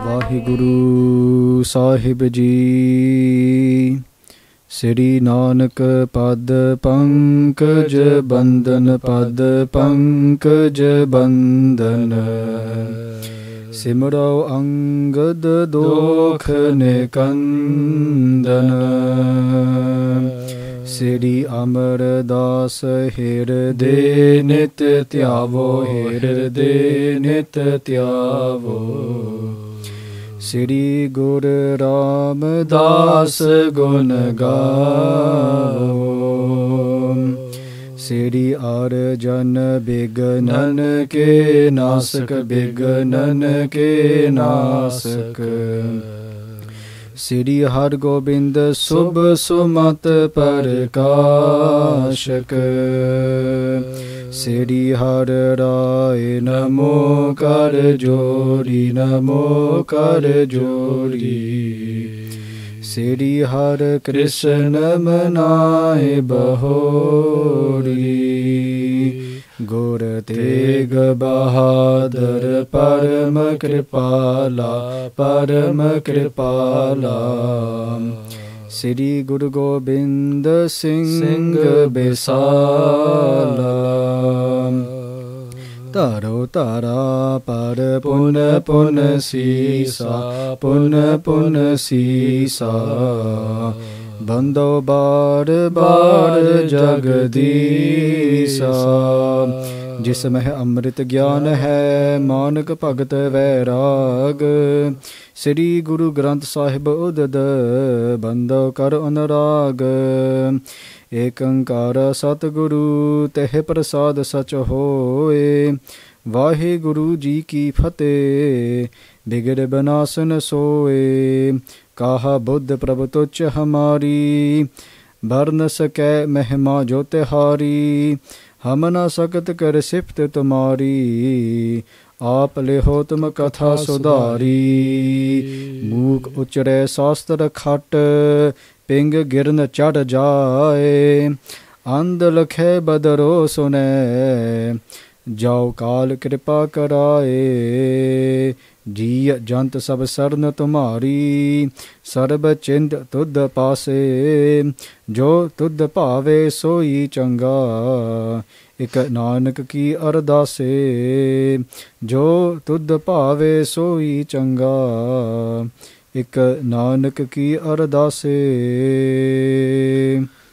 ਵਾਹਿਗੁਰੂ ਸਾਹਿਬ ਜੀ। ਸ੍ਰੀ ਨਾਨਕ ਪਦ ਪੰਕਜ ਬੰਦਨ, ਪਦ ਪੰਕਜ ਬੰਦਨ। ਸਿਮਰੋ ਅੰਗਦ ਦੋਖ ਨਿਕੰਦਨ। ਸ੍ਰੀ ਅਮਰਦਾਸ ਹਿਰਦੇ ਨਿਤ ਧਿਆਵੋ, ਹਿਰਦੇ ਨਿਤ ਧਿਆਵੋ। ਸ੍ਰੀ ਗੁਰੂ ਰਾਮਦਾਸ ਗੁਣ ਗਾਵੋ। ਸ੍ਰੀ ਅਰਜਨ ਬਿਗਨਨ ਕੇ ਨਾਸਕ, ਬਿਗਨਨ ਕੇ ਨਾਸਕ। ਸ੍ਰੀ ਹਰਗੋਬਿੰਦ ਸੁਭ ਸੁਮਤ ਪ੍ਰਕਾਸ਼ਕ। ਸ੍ਰੀ ਹਰਿ ਰਾਏ ਨਮੋ ਕਰ ਜੋੜੀ, ਨਮੋ ਕਰ ਜੋੜੀ। ਸ੍ਰੀ ਹਰਿ ਕ੍ਰਿਸ਼ਨ ਮਨਾਏ ਬਹੋੜੀ। ਗੁਰ ਤੇਗ ਬਹਾਦਰ ਪਰਮ ਕਿਰਪਾਲਾ, ਪਰਮ ਕਿਰਪਾਲਾ। ਸ੍ਰੀ ਗੁਰੂ ਗੋਬਿੰਦ ਸਿੰਘ ਬਿਸਾਲਾ। ਧਰੋ ਧਾਰਾ ਪਰ ਪੁਨ ਪੁਨ ਸੀਸਾ, ਪੁਨ ਪੁਨ ਸੀਸਾ। ਬੰਦੋ ਬਾਰ ਬਾਰ ਜਗਦੀਸਾ। ਜਿਸ ਮਹਿ ਅੰਮ੍ਰਿਤ ਗਿਆਨ ਹੈ, ਮਾਨਕ ਭਗਤ ਵੈਰਾਗ। ਸ੍ਰੀ ਗੁਰੂ ਗ੍ਰੰਥ ਸਾਹਿਬ ਉਦਦ, ਬੰਦੋ ਕਰ ਅਨੁਰਾਗ। ਏਕ ਓੰਕਾਰ ਸਤਿਗੁਰੂ ਤਹਿ ਪ੍ਰਸਾਦ ਸਚ ਹੋਏ। ਵਾਹਿਗੁਰੂ ਜੀ ਕੀ ਫਤਿਹ। ਬਿਗੜ ਬਨਾਸਨ ਸੋਏ। ਕਾਹਾ ਬੁੱਧ ਪ੍ਰਭ ਤੁਛ ਹਮਾਰੀ। ਭਰ ਨ ਸਕੈ ਮਹਿਮਾ ਜੋ ਤਿਹਾਰੀ। ਹਮ ਨ ਸਕਤ ਕਰ ਸਿਫਤ ਤੁਮਾਰੀ। ਆਪ ਲਿਹੋ ਤੁਮ ਕਥਾ ਸੁਧਾਰੀ। ਮੂਕ ਉਚਰੈ ਸ਼ਾਸਤਰ ਖਟ, ਪਿੰਗ ਗਿਰਨ ਚੜ ਜਾਏ। ਅੰਧ ਲਖੈ ਬਦਰੋ ਸੁਨੈ, ਜਾਉ ਕਾਲ ਕਿਰਪਾ ਕਰਾਏ। ਜੀ ਜੰਤ ਸਭ ਸਰਨ ਤੁਮਾਰੀ। ਸਰਬ ਚਿੰਤ ਤੁਧ ਪਾਸੇ, ਜੋ ਤੁਧ ਭਾਵੇ ਸੋਈ ਚੰਗਾ। ਇਕ ਨਾਨਕ ਕੀ ਅਰਦਾਸੇ, ਜੋ ਤੁਧ ਭਾਵੇ ਸੋਈ ਚੰਗਾ। ਇਕ ਨਾਨਕ ਕੀ ਅਰਦਾਸੇ।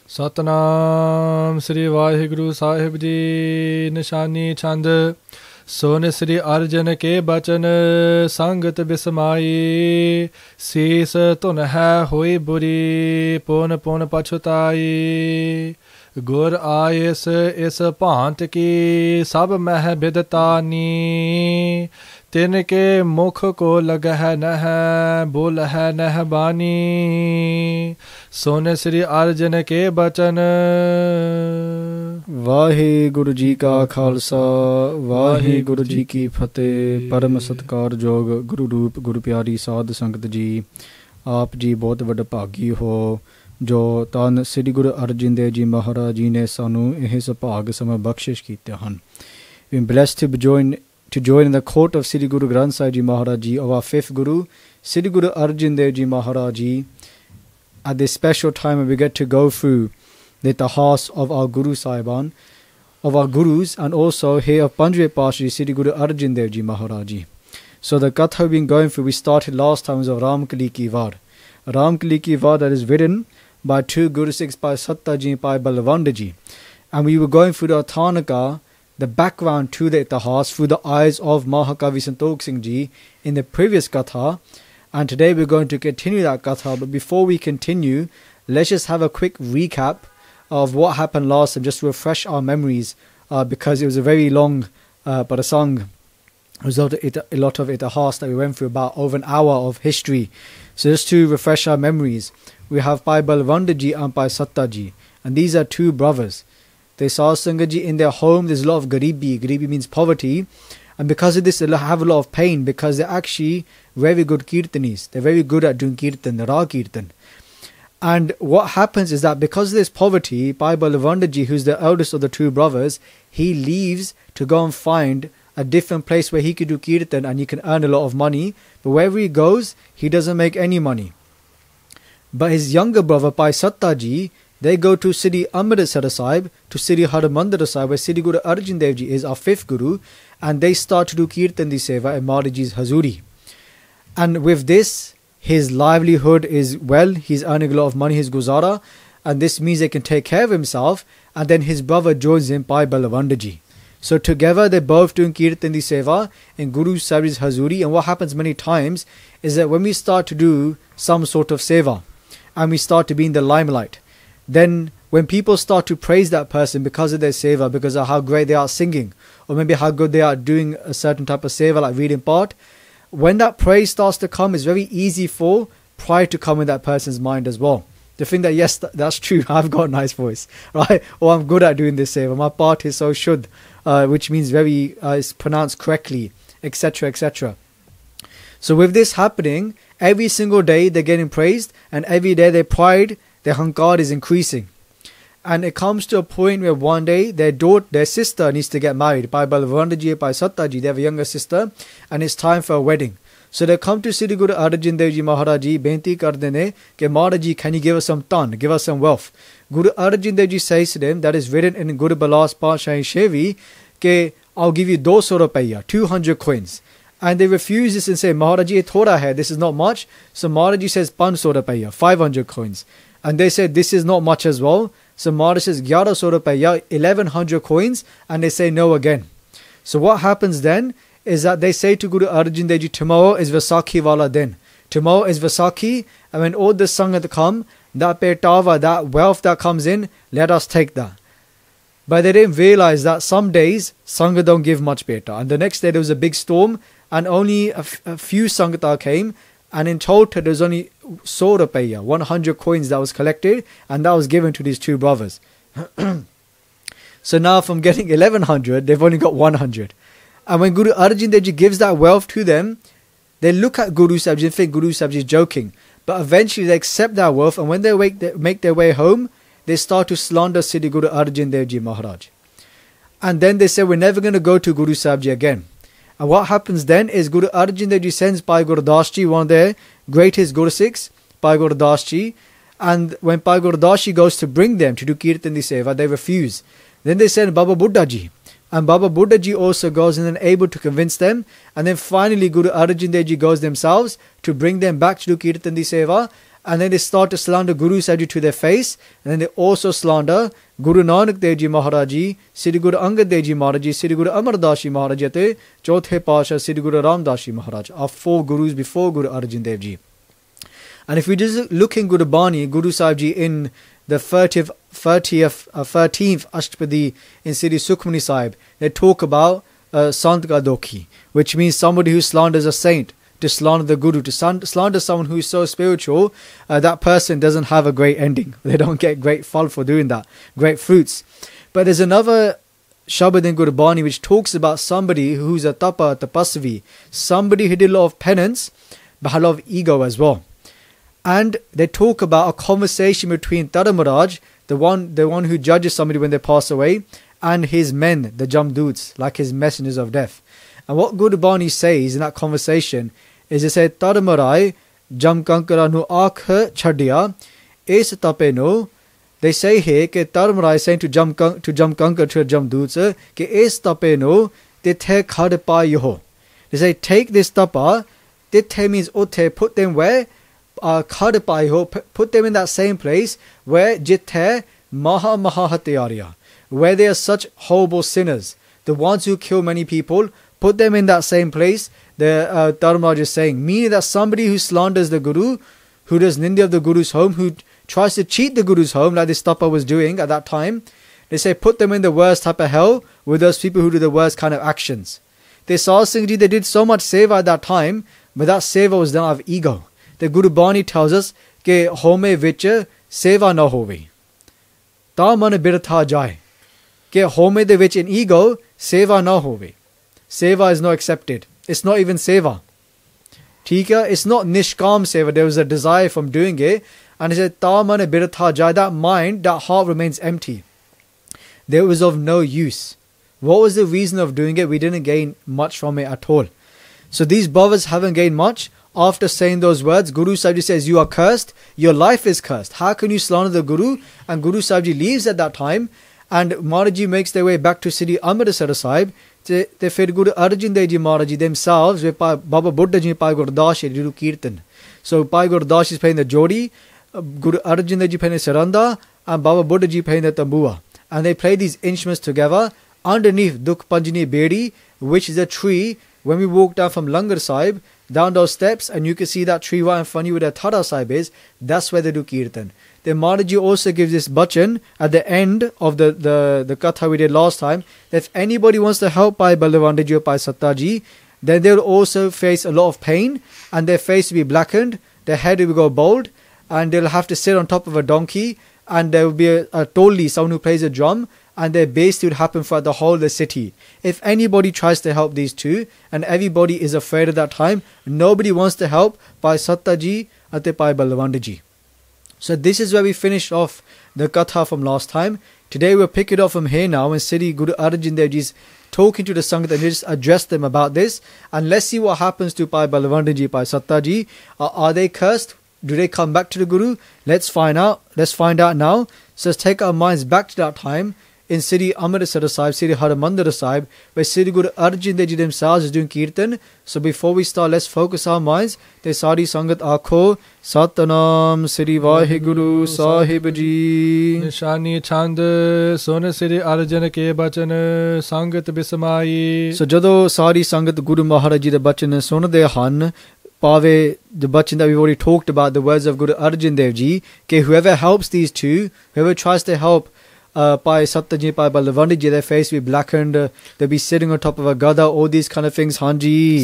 ਸਤਨਾਮ ਸ੍ਰੀ ਵਾਹਿਗੁਰੂ ਸਾਹਿਬ ਜੀ। ਨਿਸ਼ਾਨੀ ਛੰਦ। ਸੁਨ ਸ੍ਰੀ ਅਰਜਨ ਕੇ ਬਚਨ, ਸੰਗਤ ਬਿਸਮਾਈ। ਸੀਸ ਧੁਨ ਹੈ ਹੋਈ ਬੁਰੀ, ਪੁਨ ਪੁਨ ਪਛੁਤਾਈ। ਗੁਰ ਆਇਸ ਇਸ ਭਾਂਤ ਕੀ, ਸਭ ਮਹਿ ਬਿਦਤਾਨੀ। ਤਿਨ ਕੇ ਮੁਖ ਕੋ ਲਗਹਿ ਨਹਿ, ਬੋਲਹਿ ਨਹਿ ਬਾਣੀ। ਸੁਨ ਸ੍ਰੀ ਅਰਜਨ ਕੇ ਬਚਨ। ਵਾਹਿਗੁਰੂ ਜੀ ਕਾ ਖਾਲਸਾ, ਵਾਹਿਗੁਰੂ ਜੀ ਕੀ ਫਤਿਹ। ਪਰਮ ਸਤਿਕਾਰਯੋਗ ਗੁਰੂ ਰੂਪ ਗੁਰੂ ਪਿਆਰੀ ਸਾਧ ਸੰਗਤ ਜੀ, ਆਪ ਜੀ ਬਹੁਤ ਵੱਡਭਾਗੀ ਹੋ ਜੋ ਧੰਨ ਸ੍ਰੀ ਗੁਰੂ ਅਰਜਨ ਦੇਵ ਜੀ ਮਹਾਰਾਜ ਜੀ ਨੇ ਸਾਨੂੰ ਇਹ ਸੁਭਾਗ ਸਮਾਂ ਬਖਸ਼ਿਸ਼ ਕੀਤੇ ਹਨ। We are blessed to join in the court of Sri Guru Granth Sahib Ji Maharaj Ji, of our fifth Guru, Sri Guru Arjan Dev Ji Maharaj Ji, at this special time when we get to go through the itihas of our Guru Sahiban, of our Gurus, and also here of Panjve Pasha Sri Guru Arjan Dev Ji Maharaj Ji. So the Katha we've been going through, we started last time was of Ramkali Ki Var. Ramkali Ki Var that is written by two Guru Sikhs, by Satta Ji and by Balwand Ji. And we were going through the Athanaka, the background to the itihas through the eyes of Mahakavi Santokh Singh Ji in the previous katha, and today we're going to continue that katha. But before we continue, let's just have a quick recap of what happened last time, just to refresh our memories, because it was a very long parasang. It was a lot of itihas that we went through, about over an hour of history. So just to refresh our memories, we have Pai Balwand Ji and Pai Satta Ji, and these are two brothers. They saw Sangaji in their home. There's a lot of garibi. Garibi means poverty. And because of this, they have a lot of pain, because they're actually very good kirtanis. They're very good at doing kirtan, the Ra kirtan. And what happens is that because of this poverty, Bhai Balwandaji, who's the eldest of the two brothers, he leaves to go and find a different place where he could do kirtan and he can earn a lot of money. But wherever he goes, he doesn't make any money. But his younger brother, Bhai Sattaji, they go to Sri Amritsar Sahib, to Sri Harmandir Sahib, where Sri Guru Arjan Dev Ji is our fifth Guru, and they start to do kirtan di seva in Maharaji's Hazuri. And with this, his livelihood is well, he's earning a lot of money, his guzara, and this means they can take care of himself, and then his brother joins him, Bhai Balwandaji. So together they're both doing kirtan di seva in Guru Sahib's Hazuri. And what happens many times is that when we start to do some sort of seva, and we start to be in the limelight, then when people start to praise that person because of their seva, because of how great they are singing, or maybe how good they are doing a certain type of seva like reading part, when that praise starts to come, it's very easy for pride to come in that person's mind as well. To think that yes, that's true, I've got a nice voice, right? Or I'm good at doing this seva, my part is so shuddh, which means very, is pronounced correctly, etc., etc. So with this happening, every single day they're getting praised, and every day their pride, their hankar is increasing. And it comes to a point where one day their sister needs to get married. Bhai Balwandaji, Bhai Sattaji, they have a younger sister, and it's time for a wedding. So they come to Sri Guru Arjan Dev Ji Maharaj Ji, benti karde ne, ke Maharaj Ji, can you give us some tan, give us some wealth? Guru Arjan Dev Ji says to them, that is written in Guru Balas Patshahi Shevi, ke I'll give you 200 rupeya, 200 coins. And they refuse this and say, Maharaj Ji, thoda hai, this is not much. So Maharaj Ji says, 500 rupeya, 500 coins. And they said, this is not much as well. So Maharaj says, 1100 rupeya, 1100 coins. And they say no again. So what happens then is that they say to Guru Arjan Dev Ji, tomorrow is Vaisakhi wala din. Tomorrow is Vaisakhi, and when all the sangat come, that petawa, that wealth that comes in, let us take that. But they didn't realize that some days sangat don't give much peta. And the next day there was a big storm, and only a few sangata came, and in total there's only 100 rupeya, 100 coins that was collected, and that was given to these two brothers. So now from getting 1100, they've only got 100. And when Guru Arjan Dev Ji gives that wealth to them, they look at Guru Sahib Ji and think Guru Sahib Ji is joking. But eventually they accept that wealth, and when they make their way home, they start to slander Sri Guru Arjan Dev Ji Maharaj. And then they say, we're never going to go to Guru Sahib Ji again. And what happens then is Guru Arjan Dev Ji sends Bhai Gurdas Ji, one of their greatest Guru Sikhs, Bhai Gurdas Ji. And when Bhai Gurdas Ji goes to bring them to do Kirtan di Seva, they refuse. Then they send Baba Buddha Ji. And Baba Buddha Ji also goes and then able to convince them. And then finally Guru Arjan Dev Ji goes themselves to bring them back to do Kirtan di Seva. And then they start to slander Guru Sahib Ji to their face. And then they also slander Guru Nanak Dev Ji Maharaj Ji, Sri Guru Angad Dev Ji Maharaj Ji, Sri Guru Amar Das Ji Maharaj Ji, Chauthe Pasha Sri Guru Ram Das Ji Maharaj, are 4 Gurus before Guru Arjan Dev Ji. And if we just look in Guru Bani, Guru Sahib Ji in the 13th Ashtapadi in Sri Sukhmani Sahib, they talk about Sant Gadokhi, which means somebody who slanders a saint, to slander the Guru, to slander someone who is so spiritual, that person doesn't have a great ending. They don't get great phal for doing that, great fruits. But there's another Shabad in Guru Bani which talks about somebody who's a tapasvi, somebody who did a lot of penance, but a lot of ego as well. And they talk about a conversation between Taramaraj, the one who judges somebody when they pass away, and his men, the Jamduts, like his messengers of death. And what Guru Bani says in that conversation is they say, Taramaraj Jamkankara nu akh chadiya, es tape no. They say here, that Taramaraj is saying to Jamkankar, to Jamduts, that es tape no, te khad pa yoho. They say, take this tapa, te means ote, put them where? Khad pa yoho, put them in that same place where jithe maha hatyariya, where they are such horrible sinners, the ones who kill many people, put them in that same place. The Dharmaraj is saying, meaning that somebody who slanders the Guru, who does ninda of the Guru's home, who tries to cheat the Guru's home, like this Tapa was doing at that time, they say put them in the worst type of hell with those people who do the worst kind of actions. They saw Singh Ji, they did so much seva at that time, but that seva was done out of ego. The Guru Bani tells us, ke home vich seva na hove. Ta man birtha jai. Ke home de vich in ego, seva na hove. Seva is not accepted. It's not even seva. It's not nishkam seva. There was a desire from doing it. And he said, Ta mane birtha jai, that mind, that heart remains empty. There was of no use. What was the reason of doing it? We didn't gain much from it at all. So these brothers haven't gained much. After saying those words, Guru Sahib Ji says, you are cursed, your life is cursed. How can you slander the Guru? And Guru Sahib Ji leaves at that time, and Maharaj Ji makes their way back to Sri Amritsar Sahib. They fed Guru Arjan Dev Ji Maharaj Ji themselves, with Baba Buddha Ji Pai Gurdas Ji do Kirtan. So Pai Gurdas is playing the Jodi, Guru Arjan Dev Ji playing the Saranda, and Baba Buddha Ji playing the Tambua. And they play these instruments together underneath Dukh Panjani Bedi, which is a tree. When we walk down from Langar Sahib, down those steps, and you can see that tree right in front of you where the Thara Sahib is, that's where they do Kirtan. Then Maharaj Ji also gives this bachan at the end of the katha we did last time, that if anybody wants to help Bhai Balwand Ji or Bhai Satta Ji, then they will also face a lot of pain, and their face will be blackened, their head will go bald, and they'll have to sit on top of a donkey, and there will be a tolli, someone who plays a drum, and their base would happen throughout the whole of the city. If anybody tries to help these two, and everybody is afraid at that time, nobody wants to help Bhai Satta Ji and Bhai Balwand Ji. So this is where we finished off the katha from last time. Today we'll pick it up from here now, and Sri Guru Arjan Dev Ji is talking to the Sangat and just address them about this. And let's see what happens to Bhai Balwand Ji, Bhai Satta Ji. Are they cursed? Do they come back to the Guru? Let's find out. Let's find out now. So let's take our minds back to that time in Sri Amritsar Sahib, Sri Harmandir Sahib, where Sri Guru Arjan Dev Ji themselves is doing Kirtan. So before we start, let's focus our minds. Te Sari Sangat Aakho, Satnam Sri Vaheguru Sahib Ji. Nishani Chand, Sone Sri Arjan Ke Bachan, Sangat Bismai. So Jado Sari Sangat Guru Maharaj Ji the Bachan Sona De Han, Pave, the bachan that we've already talked about, the words of Guru Arjan Dev Ji, ke whoever helps these two, whoever tries to help Bhai Satta Ji, Bhai Balwand Ji, their face will be blackened, they'll be sitting on top of a gada, all these kind of things, Hanji.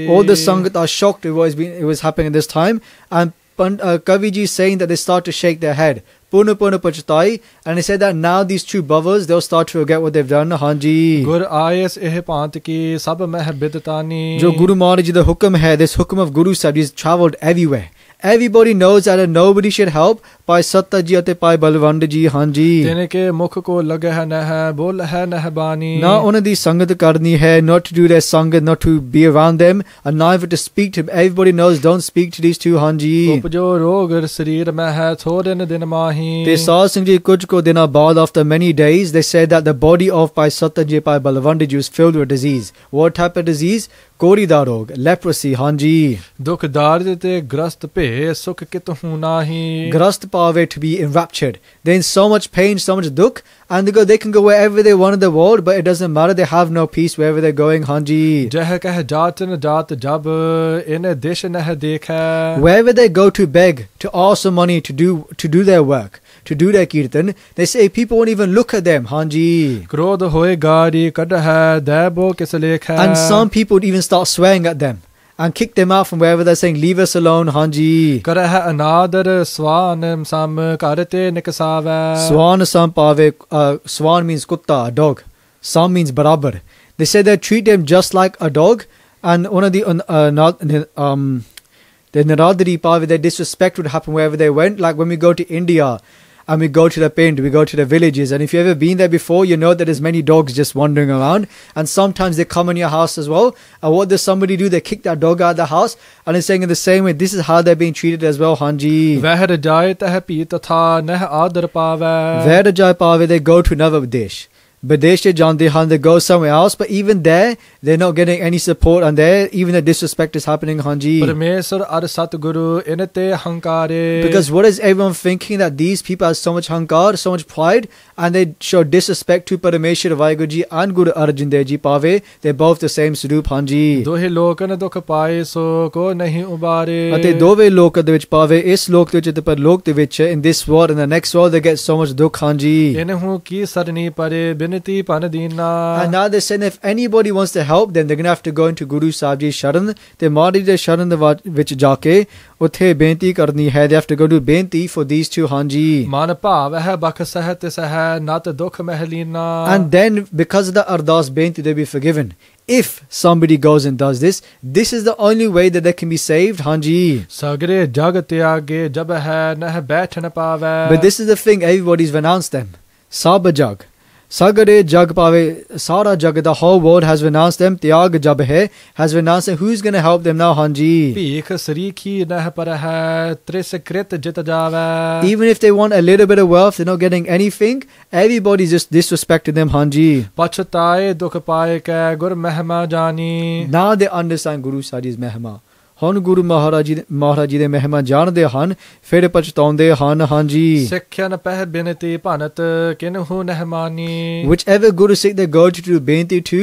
All the Sangat are shocked it was happening at this time, and Kavi Ji is saying that they start to shake their head. Purna Pachatai, and he said that now these two brothers, they'll start to forget what they've done, Hanji. Gur ayas eh pant ki sab meh bidtani. Jo Guru Maharaj Ji, the hukam hai, this hukam of Guru Sahib is travelled everywhere. Everybody knows that nobody should help Bhai Satta Ji ate Bhai Balwand Ji, Hanji. Tene ke mukh ko laga hai na hai, bol hai nahbani. Not only the sangat karni hai, not to do their sangat, not to be around them, and neither to speak to them. Everybody knows, don't speak to these two, Hanji. Upjo rogar sarir mein hai, thoden din mahi. They saw Singh Ji kuch ko dina baad, after many days, they said that the body of Bhai Satta Ji, Bhai Balwand Ji was filled with disease. What type of disease? Kori da rog, leprosy, Hanji. Dukh dard te grast pe sukh kitahu nahi. Grast pave, to be enraptured. They're in so much pain, so much dukh, and they can go wherever they want in the world, but it doesn't matter, they have no peace wherever they're going, Hanji. Jah kah jatan jat jab in dish nah dekha. Wherever they go to beg, to ask for money, to do their work, to do their kirtan, they say people won't even look at them, Hanji. Krodh hoye gari kad hai, debo kis lekha. And some people would even start swearing at them and kick them out from wherever they're saying, leave us alone, Hanji. Karah anadar swan sam karate nikasava. Swan sam pave, swan means kutta, a dog. Sam means barabar. They say they treat them just like a dog, and one of the naradari pave, their disrespect would happen wherever they went. Like when we go to India, and we go to the pind, we go to the villages, and if you've ever been there before, you know that there's many dogs just wandering around, and sometimes they come in your house as well, and what does somebody do? They kick that dog out of the house, and it's saying in the same way, this is how they're being treated as well, Hanji. Vehar jai tah pita tha nah adar pave. Vehar jai pave, they go to another Badesh. Badesh jante han, they go somewhere else, but even there, they're not getting any support, and there, even the disrespect is happening, Hanji. Parmeswar ar Satguru inate hankare. Because what is everyone thinking? That these people have so much hankar, so much pride, and they show disrespect to Parameshwar Vaheguru Ji and Guru Arjan Dev Ji Pave. They're both the same Swarup, Hanji. Dohe lokan dukh paaye so ko nahi ubare. Ate dove lok de vich pave, is lok de vich par lok de vich, in this world and the next world they get so much dukh, Hanji. Enahu ki sarni pare binati panadina. And now they're saying if anybody wants to help, then they're going to have to go into Guru Sahib Ji's sharan. They Maharaj Ji's sharan vich jaake uthe benti karni hai. They have to go do benti for these two, Hanji. Man bhav hai bakh sahat sah nat dukh mehlina. And then because of the ardas benti, they'll be forgiven. if somebody goes and does this, this is the only way that they can be saved. Hanji. सगरे जग त्यागे जब है नह बैठ न पावे But this is the thing, everybody's renounced them. Sab jag. Sagare jag pave, Sara jag, the whole world has renounced them. Tyag jab hai, has renounced them. Who's going to help them now, Hanji? ਭੀਖ ਸਰੀਖੀ ਨਹ ਪਰ ਹੈ ਤ੍ਰਿਸ ਕ੍ਰਿਤ ਜਿਤ ਜਾਵੇ Even if they want a little bit of wealth, they're not getting anything. Everybody's just disrespecting them, Hanji. ਪਛਤਾਏ ਦੁਖ ਪਾਏ ਕੈ ਗੁਰ ਮਹਿਮਾ ਜਾਨੀ Now they understand Guru Sahib's mehma. ਹੁਣ ਗੁਰੂ ਮਹਾਰਾਜ ਜੀ ਦੇ ਮਹਿਮਾ ਜਾਣਦੇ ਹਨ, ਫਿਰ ਪਛਤਾਉਂਦੇ ਹਨ। ਹਾਂਜੀ। ਸਿੱਖਿਆ ਨ ਪਹਿ ਬਿਨਤੀ ਭਨਤ ਕਿਨਹੂ ਨਹਿ ਮਾਨੀ Whichever Guru Sikh they go to do benti to,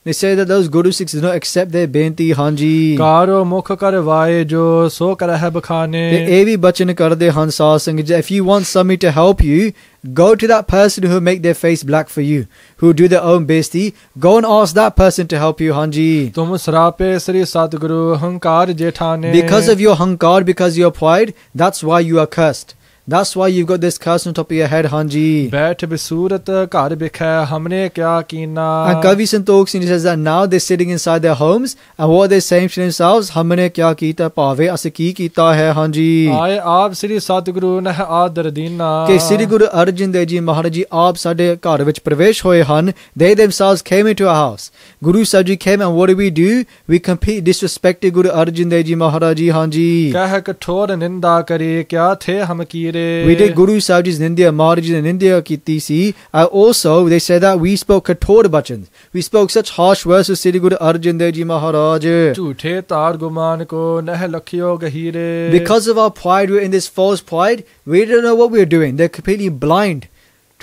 they say that those Guru Sikhs do not accept their benti। ਹਾਂਜੀ। ਕਾਰੋ ਮੁਖ ਕਰਵਾਏ ਜੋ ਸੋ ਕਰਹਿ ਬਖਾਨੇ ਤੇ ਇਹ ਵੀ ਬਚਨ ਕਰਦੇ ਹਨ ਸਾਧ ਸੰਗਤ ਜੀ, if you want somebody to help you, go to that person who make their face black for you, who do their own besti. Go and ask that person to help you, Hanji. ਤੁਮ ਸਰਾਪੇ ਸ੍ਰੀ ਸਤਿਗੁਰੂ ਹੰਕਾਰ ਜੇਠਾਨੇ Because of your hankar, because of your pride, that's why you are cursed. That's why you've got this curse on top of your head, Hanji. ਬੈਠ ਬਿਸੂਰਤ ਘਰ ਬਿਖੈ ਹਮਨੇ ਕਿਆ ਕੀਨਾ And Kavi Santokh Singh says that now they're sitting inside their homes, and what they're saying to themselves, Hamne kya kita pave, ase ki kita hai, Hanji. ਆਏ ਆਪ ਸ੍ਰੀ ਸਤਿਗੁਰੂ ਨਹਿ ਆਦਰ ਦੀਨਾ Ke Sri Guru Arjan Dev Ji Maharaj Ji aap sade ghar vich pravesh hoye han. They themselves came into our house. Guru Sahib Ji came, and what did we do? We completely disrespected Guru Arjan Dev Ji Maharaj Ji, Hanji. ਕਹਿ ਕਠੋਰ ਨਿੰਦਾ ਕਰੀ ਕਿਆ ਥੇ ਹਮ ਕੀਰੇ We did Guru Sahib Ji's Nindya, Maharaj Ji's Nindya kiti si. Also, they said that we spoke kathor bachans. We spoke such harsh words to Sri Guru Arjan Dev Ji Maharaj. ਝੂਠੇ ਤਾਰ ਗੁਮਾਨ ਕੋ ਨਹਿ ਲਖਿਓ ਗਹੀਰੇ Because of our pride, we're in this false pride. We don't know what we're doing. They're completely blind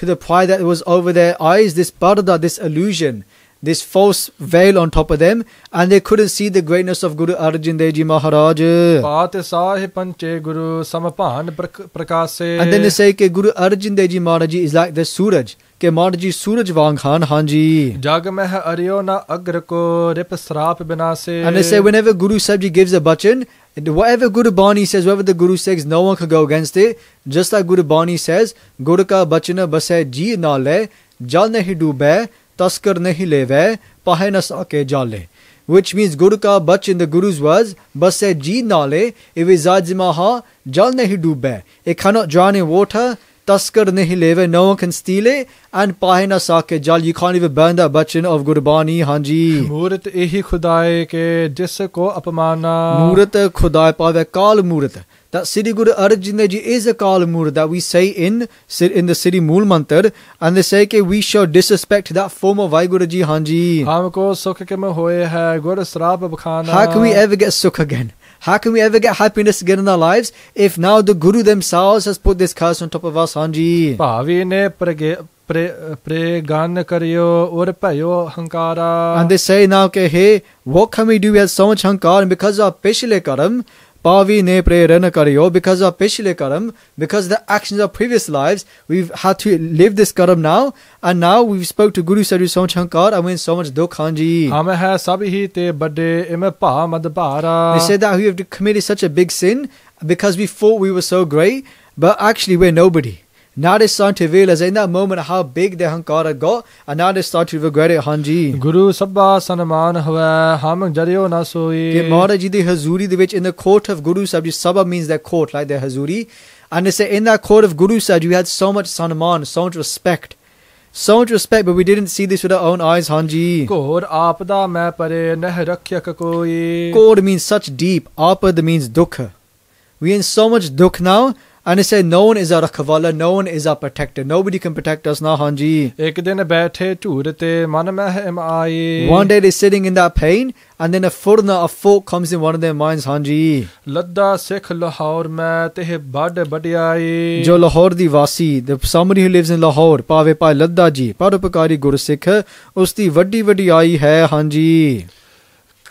to the pride that was over their eyes, this parda, this illusion, this false veil on top of them, and they couldn't see the greatness of Guru Arjan Dev Ji Maharaj. ਪਾਤ ਸਾਹਿ ਪੰਚੇ ਗੁਰੂ ਸਮਭਾਨ ਪ੍ਰਕਾਸੇ And then they say that Guru Arjan Dev Ji Maharaj Ji is like the Suraj. Ke Maharaj Ji Suraj Vang Khan, Hanji. ਜਗ ਮਹਿ ਅਰਿਓ ਨ ਅਗਰ ਕੋ rip ਸਰਾਪ ਬਿਨਾਸੇ And they say whenever Guru Sahib Ji gives a bachan, whatever Guru Bani says, whatever the Guru says, no one can go against it. Just like Guru Bani says, Guru ka bachana basai ji na le, jal nahi doobe, taskar nahi leve, pahe na sake jale. Which means Guru ka bach in the Guru's words, basai ji na le, if it zajmaha, jal nahi doobe. It cannot drown in water. Taskar nahi leve, no one can steal it, and pahe na sake jal, you can't even burn that bachan of Gurbani, Hanji. ਮੂਰਤ ਇਹੀ ਖੁਦਾਏ ਕੇ ਜਿਸ ਕੋ ਅਪਮਾਨਾ Murat Khudai Pave Kal Murat. That Sri Guru Arjan Dev Ji is a Kal Murat that we say in the Sri Mool Mantar, and they say that we should disrespect that form of Vaiguru Ji, Hanji. ਹਮ ਕੋ ਸੁਖ Kim ਹੋਏ ਹੈ ਗੁਰ ਸਰਾਪ ਬਖਾਨਾ How can we ever get sukh again? How can we ever get happiness again in our lives if now the Guru themselves has put this curse on top of us, Hanji? ਭਾਵੀ ਨੇ ਪ੍ਰੇਗਨ ਕਰਿਓ ਉਰ ਭਇਓ ਹੰਕਾਰਾ And they say now, okay, hey, what can we do? We have so much hankar, and because of Pishile Karam, Pavi ne prerana kariyo, because of Pishile Karam, because of the actions of previous lives, we've had to live this Karam now, and now we've spoke to Guru Sahib so much hankar, and we're in so much dukh, Hanji. ਹਮ ਹੈ ਸਭ ਹੀ ਤੇ ਵੱਡੇ ਇਮ ਭਾ ਮਦ ਭਾਰਾ They said that we have committed such a big sin because we thought we were so great, but actually we're nobody. Now they're starting to realize in that moment how big their hankar had got, and now they start to regret it, Hanji. ਗੁਰੂ ਸਭਾ ਸਨਮਾਨ ਹੋਵੇ ਹਮ ਜਰਿਓ ਨਾ ਸੋਈ Ke Maharaj Ji the Hazuri, the which in the court of Guru Sahib Ji, Sabha means their court, like their Hazuri. And they say in that court of Guru Sahib Ji, we had so much sanman, so much respect. So much respect, but we didn't see this with our own eyes, Hanji. ਘੋਰ ਆਪਦਾ ਮੈਂ ਪਰੇ ਨਹਿ ਰੱਖਿਅਕ ਕੋਈ Kod means such deep, Apad means dukha. We're in so much dukh now, and they say no one is our rakhavala, no one is our protector. Nobody can protect us now, Hanji. ਇੱਕ ਦਿਨ ਬੈਠੇ ਢੂਰ ਤੇ ਮਨ ਮਹਿ ਇਮ ਆਈ One day they're sitting in that pain, and then a furna, a thought comes in one of their minds, Hanji. ਲੱਦਾ ਸਿੱਖ ਲਾਹੌਰ ਮੈਂ ਤੇ ਵੱਡ ਵਡਿਆਈ Jo Lahore di Vasi, somebody who lives in Lahore, Pave Pai Ladda Ji, Paropakari Gursikh, usti vaddi vadiyai hai, Hanji.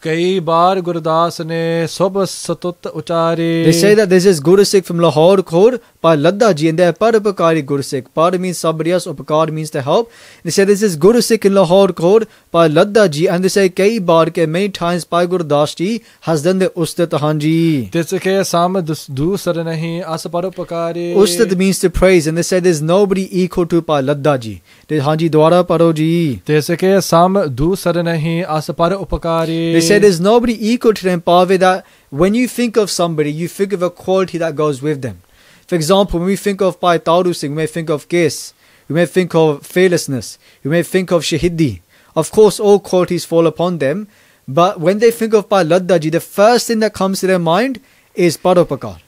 ਕਈ ਬਾਰ ਗੁਰਦਾਸ ਨੇ ਸੁਭ ਸਤੁਤ ਉਚਾਰੇ They say that there's this Guru Sikh from Lahore called by Ladda Ji, and they're Parupakari Guru Sikh. Par means somebody else, Upakar means to help. They say this is Guru Sikh in Lahore called by Ladda Ji, and they say Kai Bar ke many times Bhai Gurdas Ji has done the Ustad Hanji. Tisake sam dusar nahi as paropakari. Ustad means to praise, and they say there's nobody equal to Bhai Ladda Ji. They Hanji Dwara Paro Ji. Tisake sam dusar nahi as paropakari. They say there's nobody equal to them, Pave, that when you think of somebody, you think of a quality that goes with them. For example, when we think of Bhai Taru Singh, we may think of Kes, we may think of fearlessness, we may think of Shahidi. Of course, all qualities fall upon them, but when they think of Bhai Ladda Ji, the first thing that comes to their mind is Paropakar.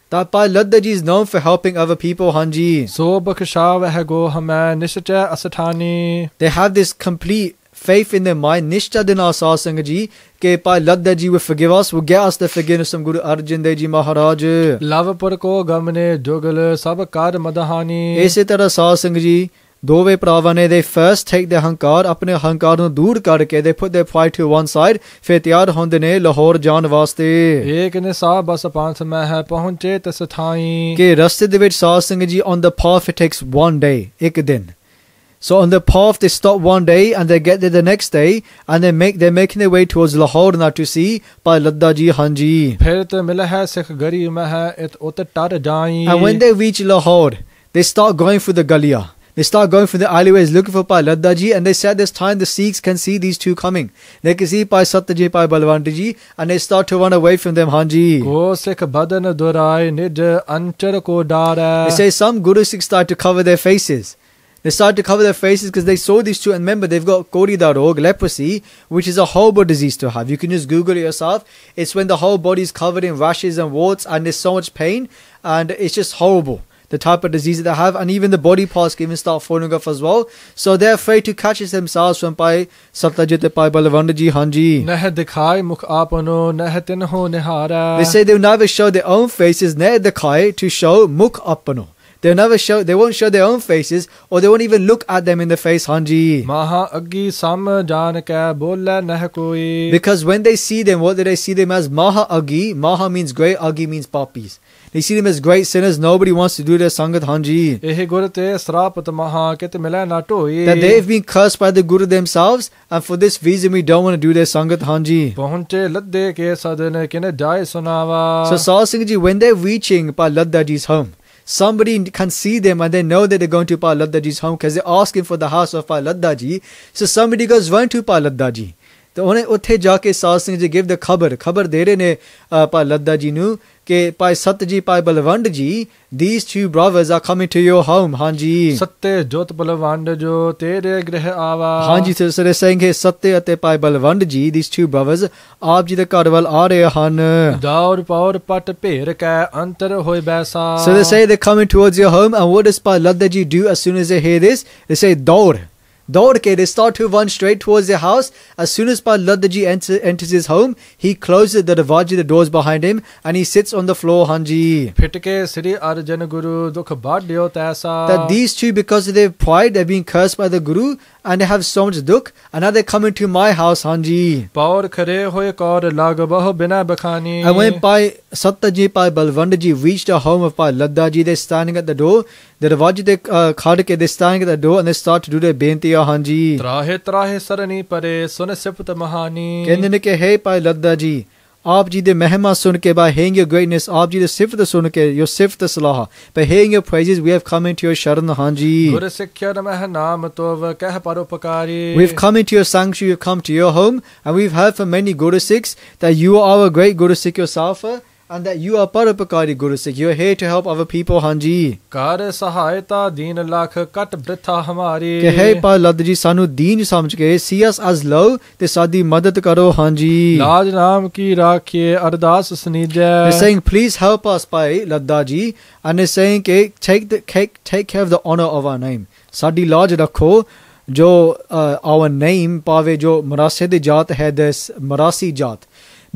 That Bhai Ladda Ji is known for helping other people, Hanji. So bakshav hai go hame nishcha asthani. They have this complete faith in their mind, Nishta Dina Sasanga Ji, ke Bhai Ladda Ji will forgive us, will get us the forgiveness from Guru Arjan Dev Ji Maharaj. Lavapur ko gamne jogal sab kar madhani. Ise tarah Sasanga Ji, Dove Pravane, they first take their hankar, apne hankar nu dur karke, they put their pride to one side, फिर तैयार होंदे ने लाहौर जान वास्ते. एक ने सा बस पांच में है पहुंचे तस थाई. के रस्ते दे विच साध संगत जी, on the path it takes one day, एक दिन. So on the path they stop one day and they get there the next day, and they're making their way towards Lahore now to see Bhai Ladda Ji Hanji. फिर तो मिला है सिख गरी में है इत उत टर जाई. And when they reach Lahore, they start going through the Galiya. They start going through the alleyways looking for Bhai Ladda Ji, and they said this time the Sikhs can see these two coming. They can see Bhai Satta Ji, Bhai Balwant Ji, and they start to run away from them, Hanji. को सिख बदन दुराई निज anchor को डारे. They say some Guru Sikhs start to cover their faces. They start to cover their faces because they saw these two, and remember they've got Kori Darog, leprosy, which is a horrible disease to have. You can just Google it yourself. It's when the whole body is covered in rashes and warts, and there's so much pain, and it's just horrible, the type of disease that they have, and even the body parts can even start falling off as well. So they're afraid to catch it themselves from Bhai Satyajit, Bhai Balwant Ji Hanji. नह दिखाई मुख आपनो नह तिन्हो निहारा. They say they'll never show their own faces, ne dekhai, to show mukh apano. They won't show their own faces, or they won't even look at them in the face, Hanji. महा अग्गी सम जान के बोले नह कोई. Because when they see them, what do they see them as? Maha Agi. Maha means great, Agi means poppies. They see them as great sinners. Nobody wants to do their Sangat, Hanji. एहे गुरु ते श्रापत महा कित मिले ना टोई. That they've been cursed by the Guru themselves, and for this reason we don't want to do their Sangat, Hanji. पहुंचे लद्दे के सदन किने जाय सुनावा. So Sahib Singh Ji, when they're reaching Bhai Ladda Ji's home, somebody can see them and they know that they're going to Bhai Ladda Ji's home because they're asking for the house of Bhai Ladda Ji. So somebody goes run to Bhai Ladda Ji. तो उन्हें उत्थे जाके साध Singh ji give the खबर दे रहे ने Bhai Ladda Ji nu कि Bhai Sat Ji, Bhai Balwant Ji, these two brothers are coming to your home, Hanji. सत्य जोत बलवांड जो तेरे गृह आवा. Hanji, so they're saying कि Satya ਅਤੇ Bhai Balwant Ji, these two brothers, ਆਪ ਜੀ ਦੇ ਘਰ ਵੱਲ ਆ ਰਹੇ ਹਨ. दौर पौर पट भेर के अंतर होए बैसा. So they say they're coming towards your home, and what does Bhai Ladda Ji do as soon as they hear this? They say daur. They start to run straight towards their house. As soon as Bhai Ladda Ji enters his home, he closes the Davaji, the doors behind him, and he sits on the floor, Hanji. फिटके Shri अर्जन गुरु दुख बाढ़ तैसा. That these two, because of their pride, they're being cursed by the Guru, and they have so much dukh, and now they're coming to my house, Hanji. पौर खरे होए कौर लाग बहु बिना बखानी. And when Bhai Satta Ji, Bhai Balwant Ji reached the home of Bhai Ladda Ji, they're standing at the door. The Davaji, they're standing at the door, and they start to do their benti, Hanji. त्राहे त्राहे सरनी परे सुन सिफत महानी. कहने ने कि हे Bhai Ladda Ji, आप जी दे महिमा सुन के, by hearing your greatness, आप जी दे सिफत सुन के, your सिफत सलाह, by hearing your praises, we have come into your sharan, Hanji. गुरु सिक्ख्या नमः नाम तो कह परोपकारी. We've come into your sanctuary, we've come to your home, and we've heard from many Guru Sikhs that you are a great Guru Sikh yourself, and that you are Parupakari Guru Sikh. You're here to help other people, Hanji. Car सहायता दीन lakh cut वृथा हमारी. कि हे Bhai Ladda Ji, सानू दीन समझ के, see us as low, ते साडी मदद करो, Hanji. लाज नाम की राखिए अरदास सुनीजे. They're saying, please help us, Bhai Ladda Ji, and they're saying, take care of the honor of our name. साडी लाज रखो, जो our name पावे जो मरासी जात है, this Marasi जात.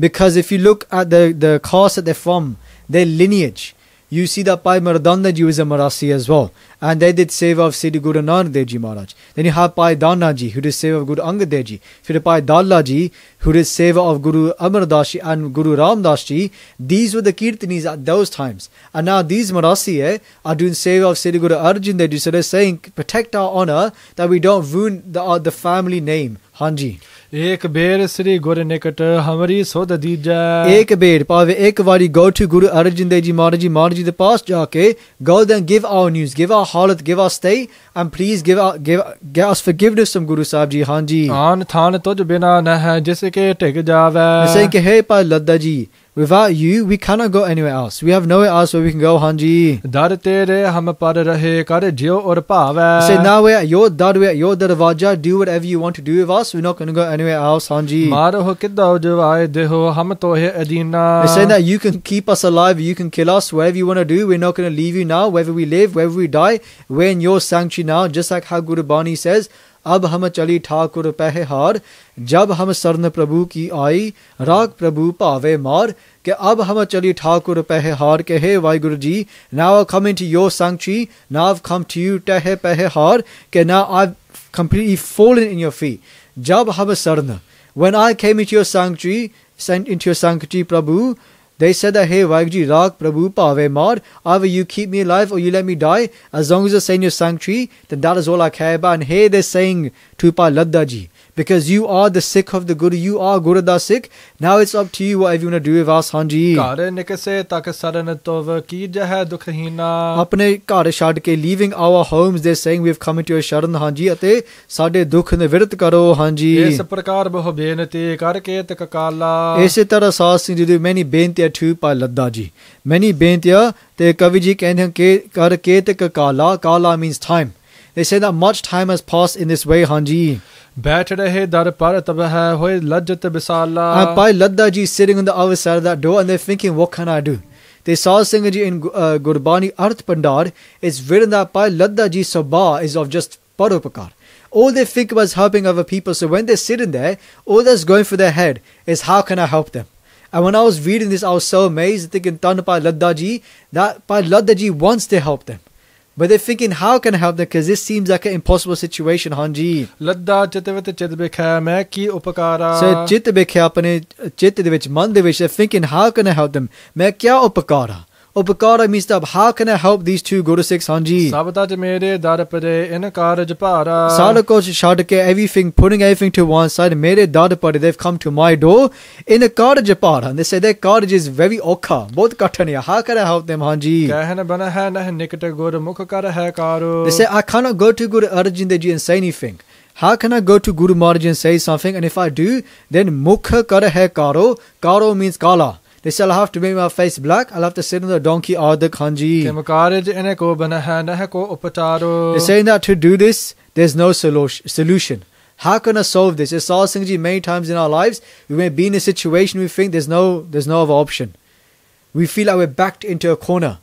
Because if you look at the caste that they're from, their lineage, you see that Bhai Mardana Ji was a Marasi as well. And they did seva of Sri Guru Nanak Dev Ji Maharaj. Then you have Bhai Dana Ji, who did seva of Guru Angad Dev Ji. Then Bhai Dalla Ji, who did seva of Guru Amar Das Ji and Guru Ram Das Ji. These were the Kirtanis at those times. And now these Marasi are doing seva of Sri Guru Arjan Dev Ji. So they're saying, protect our honor, that we don't ruin the family name. Hanji. एक बेर श्री गुरु निकट हमारी सोध दीजा एक बेर पावे एक बारी go to Guru Arjan Dev Ji Maharaj Ji the past jaake, go then give our news, give our halat, give our stay, and please get us forgiveness from Guru Sahib Ji. Hanji. आन थान तुझ बिना न है जिसके टिक जावे. They're saying ke hey Bhai Ladda Ji, without you we cannot go anywhere else. We have nowhere else where we can go. Hanji. दर तेरे हम पर रहे कर जियो और पावे. They say now we're at your dar, we're at your darwaja, do whatever you want to do with us, we're not going to go anywhere else. Hanji. मारो हो किदा जवाए देहो हम तो है अदीना. They're saying that you can keep us alive, you can kill us, whatever you want to do, we're not going to leave you now. Whether we live, whether we die, we're in your sanctuary now. Just like how Guru Bani says, अब हम चली ठाकुर पह हार, जब हम सरन प्रभु की आई, राग प्रभु पावे मार. कि अब हम चली ठाकुर पह हार के हे Waheguru ji, now I've come into your sanctuary, now I've come to you teh peh har, कि now I've completely fallen in your feet. जब हम Saran, when I came into your sanctuary, Prabhu, they said that, hey Vaigji, Rag Prabhu Pave Mar, either you keep me alive or you let me die, as long as you're saying your sanctuary, then that is all I care about. And here they're saying to Bhai Ladda Ji, because you are the Sikh of the Guru, you are Guru Da Sikh, now it's up to you whatever you want to do with us. Hanji. घर निकसे तक सरन तोव की जह दुखहीना. अपने घर छड़ के, leaving our homes, they're saying we've come into your sharan. Hanji. अते साडे दुख निवृत्त करो. Hanji. इस प्रकार बहु बेनती करके तक काला. इसी तरह साध Singh ji many बेनतियां to Bhai Ladda Ji. Many बेनतियां ते कवि जी कहते हैं के करके तक काला. Kala means time. They say that much time has passed in this way. Hanji. बैठ रहे दर पर तब है होए लज्जत बिसाला. And Bhai Ladda Ji sitting on the other side of that door, and they're thinking, what can I do? They saw Singh Ji in Gurbani Arth Pandar, it's written that Bhai Ladda Ji Sabha is of just Paropakar. All they think about is helping other people. So when they're sitting there, all that's going through their head is, how can I help them? And when I was reading this, I was so amazed, thinking, Tan Bhai Ladda Ji, that Bhai Ladda Ji wants to help them. But they're thinking, how can I help them? Because this seems like an impossible situation. Hanji. लद्दा चितवत चित बिखै मैं की उपकारा. So chit bikhya apne chit de vich, man de vich, they're thinking, how can I help them? Main kya upakara? Upakara means that how can I help these two Guru Sikhs? Hanji. सबदा च मेरे दर परे इन कारज भारा. Sada ko chhad ke everything, putting everything to one side, mere dar par, they've come to my door in a karaj par. And they say their karaj is very okha, both kataniya. How can I help them? Hanji. कहन बन है नह निकट गुर मुख कर है कारो. They say, I cannot go to Guru Arjan Dev Ji and say anything. How can I go to Guru Maharaj and say something? And if I do, then mukha kar hai karo. Karo means kala. They say, I'll have to make my face black. I'll have to sit on the donkey adak. Hanji. के मुकारज इन्हें को बन है नह को उपचारो. They're saying that to do this, there's no solution. How can I solve this? As Sahib Singh Ji, many times in our lives, we may be in a situation we think there's no other option. We feel like we're backed into a corner.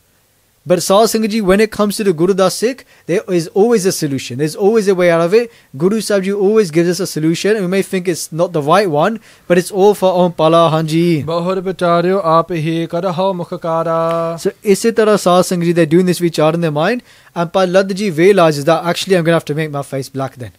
But Sahib Singh Ji, when it comes to the Guru Das Sikh, there is always a solution. There's always a way out of it. Guru Sahib Ji always gives us a solution. And we may think it's not the right one, but it's all for Om Pala. Hanji. बहुर बिचारियो आप ही करहो मुखकारा. So, isi tarah Sahib Singh Ji, they're doing this vichar in their mind. And Bhai Ladda Ji realizes that actually I'm going to have to make my face black then.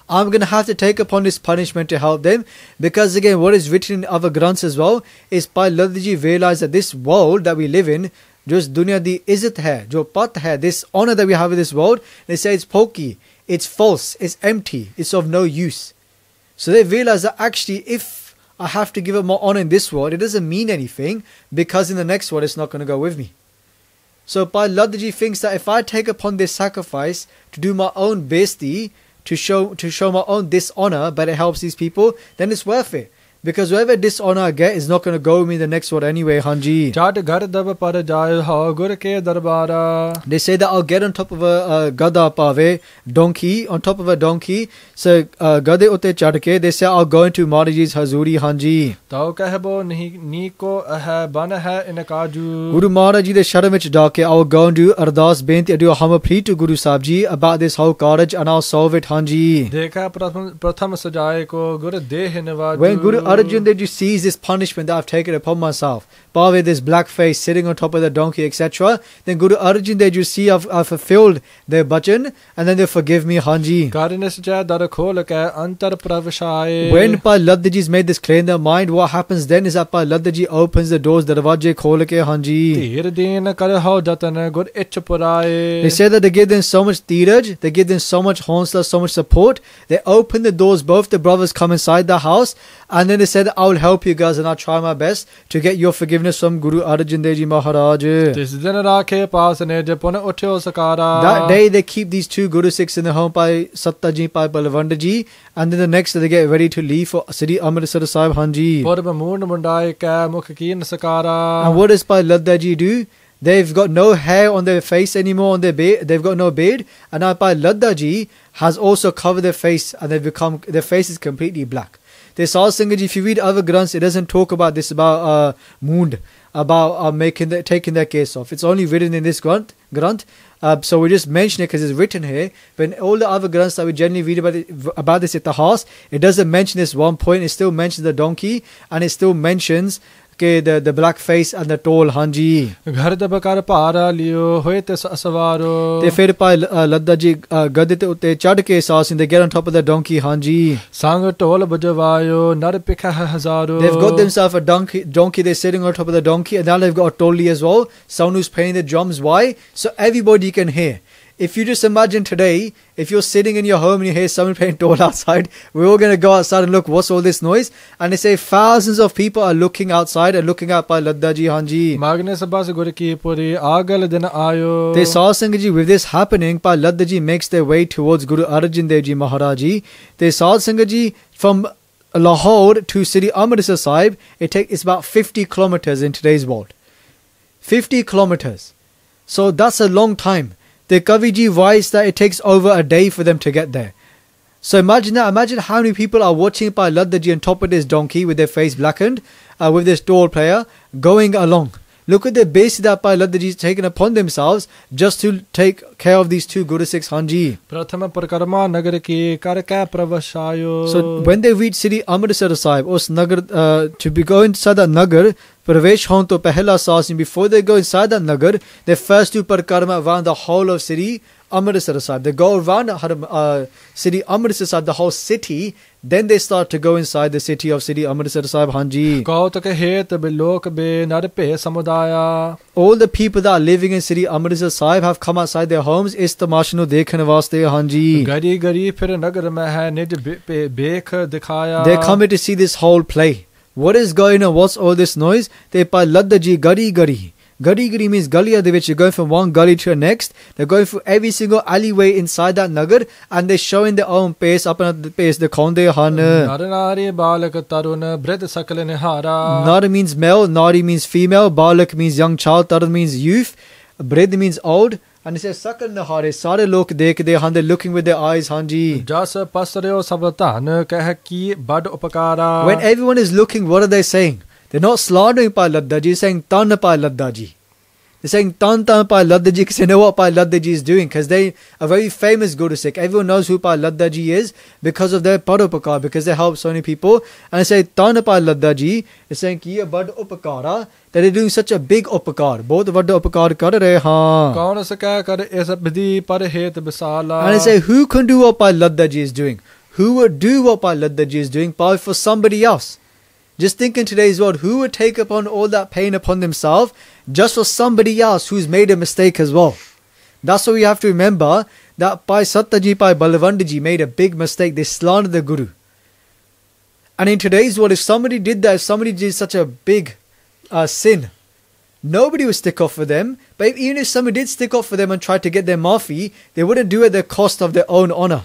I'm going to have to take upon this punishment to help them. Because again, what is written in other granths as well, is Bhai Ladda Ji realized that this world that we live in, just dunya di izzat hai, jo pat hai, this honor that we have in this world, they say it's pokey, it's false, it's empty, it's of no use. So they realize that actually if I have to give up my honor in this world, it doesn't mean anything, because in the next world it's not going to go with me. So Bhai Ladda Ji thinks that if I take upon this sacrifice to do my own besti, to show my own dishonor, but it helps these people, then it's worth it. Because whatever dishonor I get is not going to go with me in the next world anyway. Hanji. चाट घर दब पर जाए हो गुर के दरबारा. They say that I'll get on top of a gada pave, donkey, on top of a donkey. So gade utte chad ke, they say I'll go into Maharaji's Hazuri. Hanji. तो कहबो नहीं नी को है बन है इन काजू. Guru Maharaj Ji de sharan vich dake, I will go and do ardas benti, I do a humble plea to Guru Sahib Ji about this whole carnage and I'll solve it. Hanji. देखा प्रथम सजाए को गुर देह निवाजू. When Guru Arjun Dev Ji sees this punishment that I've taken upon myself, by this black face sitting on top of the donkey, etc. Then Guru Arjan Dev Ji see I've fulfilled their bhajan, and then they forgive me, Hanji. When Bhai Ladda Ji's made this clear in their mind, what happens then is that Bhai Ladda Ji opens the doors, darwaje khol ke, Hanji. They say that they give them so much tiraj, they give them so much honsla, so much support. They open the doors, both the brothers come inside the house, and then they said, I will help you guys and I'll try my best to get your forgiveness from Guru Arjan Dev Ji Maharaj. That day they keep these two Guru Sikhs in the home, by Satta Ji, by Balwand Ji, and then the next day they get ready to leave for Sri Amritsar Sahib, Hanji. And what does Bhai Ladda Ji do? They've got no hair on their face anymore, on their beard. They've got no beard. And now Bhai Ladda Ji has also covered their face, and their face is completely black. They saw Singh Ji, if you read other Granths, it doesn't talk about this, about Moond, about taking their case off. It's only written in this Granth. So we just mention it because it's written here. But in all the other Granths that we generally read about this at the house, it doesn't mention this one point. It still mentions the donkey, and it still mentions the black face and the tall, Hanji. They fed Bhai Ladda Ji gadde te utte chad ke saas, and they get on top of the donkey, Hanji. They've got themselves a donkey, they're sitting on top of the donkey, and now they've got a toli as well, someone who's playing the drums. Why? So everybody can hear. If you just imagine today, if you're sitting in your home and you hear someone playing dole outside, we're all going to go outside and look, what's all this noise? And they say thousands of people are looking outside and looking at Bhai Ladda Ji, Hanji. They saw Singh Ji, with this happening, Bhai Ladda Ji makes their way towards Guru Arjan Dev Ji Maharaj Ji. They saw Singh Ji from Lahore to Sri Amritsar Sahib. It's about 50 kilometers in today's world. 50 kilometers. So that's a long time. The Kaviji writes that it takes over a day for them to get there. So imagine that. Imagine how many people are watching Bhai Ladda Ji on top of this donkey with their face blackened, with this dole player, going along. Look at the base that Bhai Ladda Ji has taken upon themselves just to take care of these two Guru Sikhs, Hanji. So when they reach Sri Amritsar Sahib, us Nagar, to be going inside that Nagar, Pravesh hon to pehla saas, before they go inside that Nagar, they first do parikrama around the whole of Sri Amritsar Sahib. They go around Sri Amritsar Sahib, the whole city. Then they start to go inside the city of Sri Amritsar Sahib, Hanji. All the people that are living in Sri Amritsar Sahib have come outside their homes. Is tamashanu dekhne vaste, Hanji. They're coming to see this whole play. What is going on? What's all this noise? They Bhai Ladda Ji gadi gadi. Gadi gadi means galiya de vich. You're going from one gully to the next. They're going through every single alleyway inside that nagar, and they're showing their own pace, up and the pace. They khonde han. Nar means male, nari means female, balak means young child, tar means youth, bred means old. And it says, Sakal Nahare, Sare Lok Dekhde Han, they're looking with their eyes, Hanji. When everyone is looking, what are they saying? They're not slandering Bhai Ladda Ji, they're saying Tan Bhai Ladda Ji. They're saying Tan Bhai Ladda Ji because they know what Bhai Ladda Ji is doing, because they are very famous Guru Sikh. Everyone knows who Bhai Ladda Ji is because of their Padopakar, because they help so many people. And they say Tan Bhai Ladda Ji, they're saying Ki Bad Upakara, that they're doing such a big upakar. Both Vada Upakar kar rahe haan. And they say, who can do what Bhai Ladda Ji is doing? Who would do what Bhai Ladda Ji is doing, but for somebody else? Just think in today's world, who would take upon all that pain upon themselves just for somebody else who's made a mistake as well? That's what we have to remember, that Bhai Satta Ji, Bhai Balwand Ji made a big mistake. They slandered the Guru. And in today's world, if somebody did that, if somebody did such a big sin, nobody would stick up for them. But even if somebody did stick up for them and try to get their maafi, they wouldn't do it at the cost of their own honor.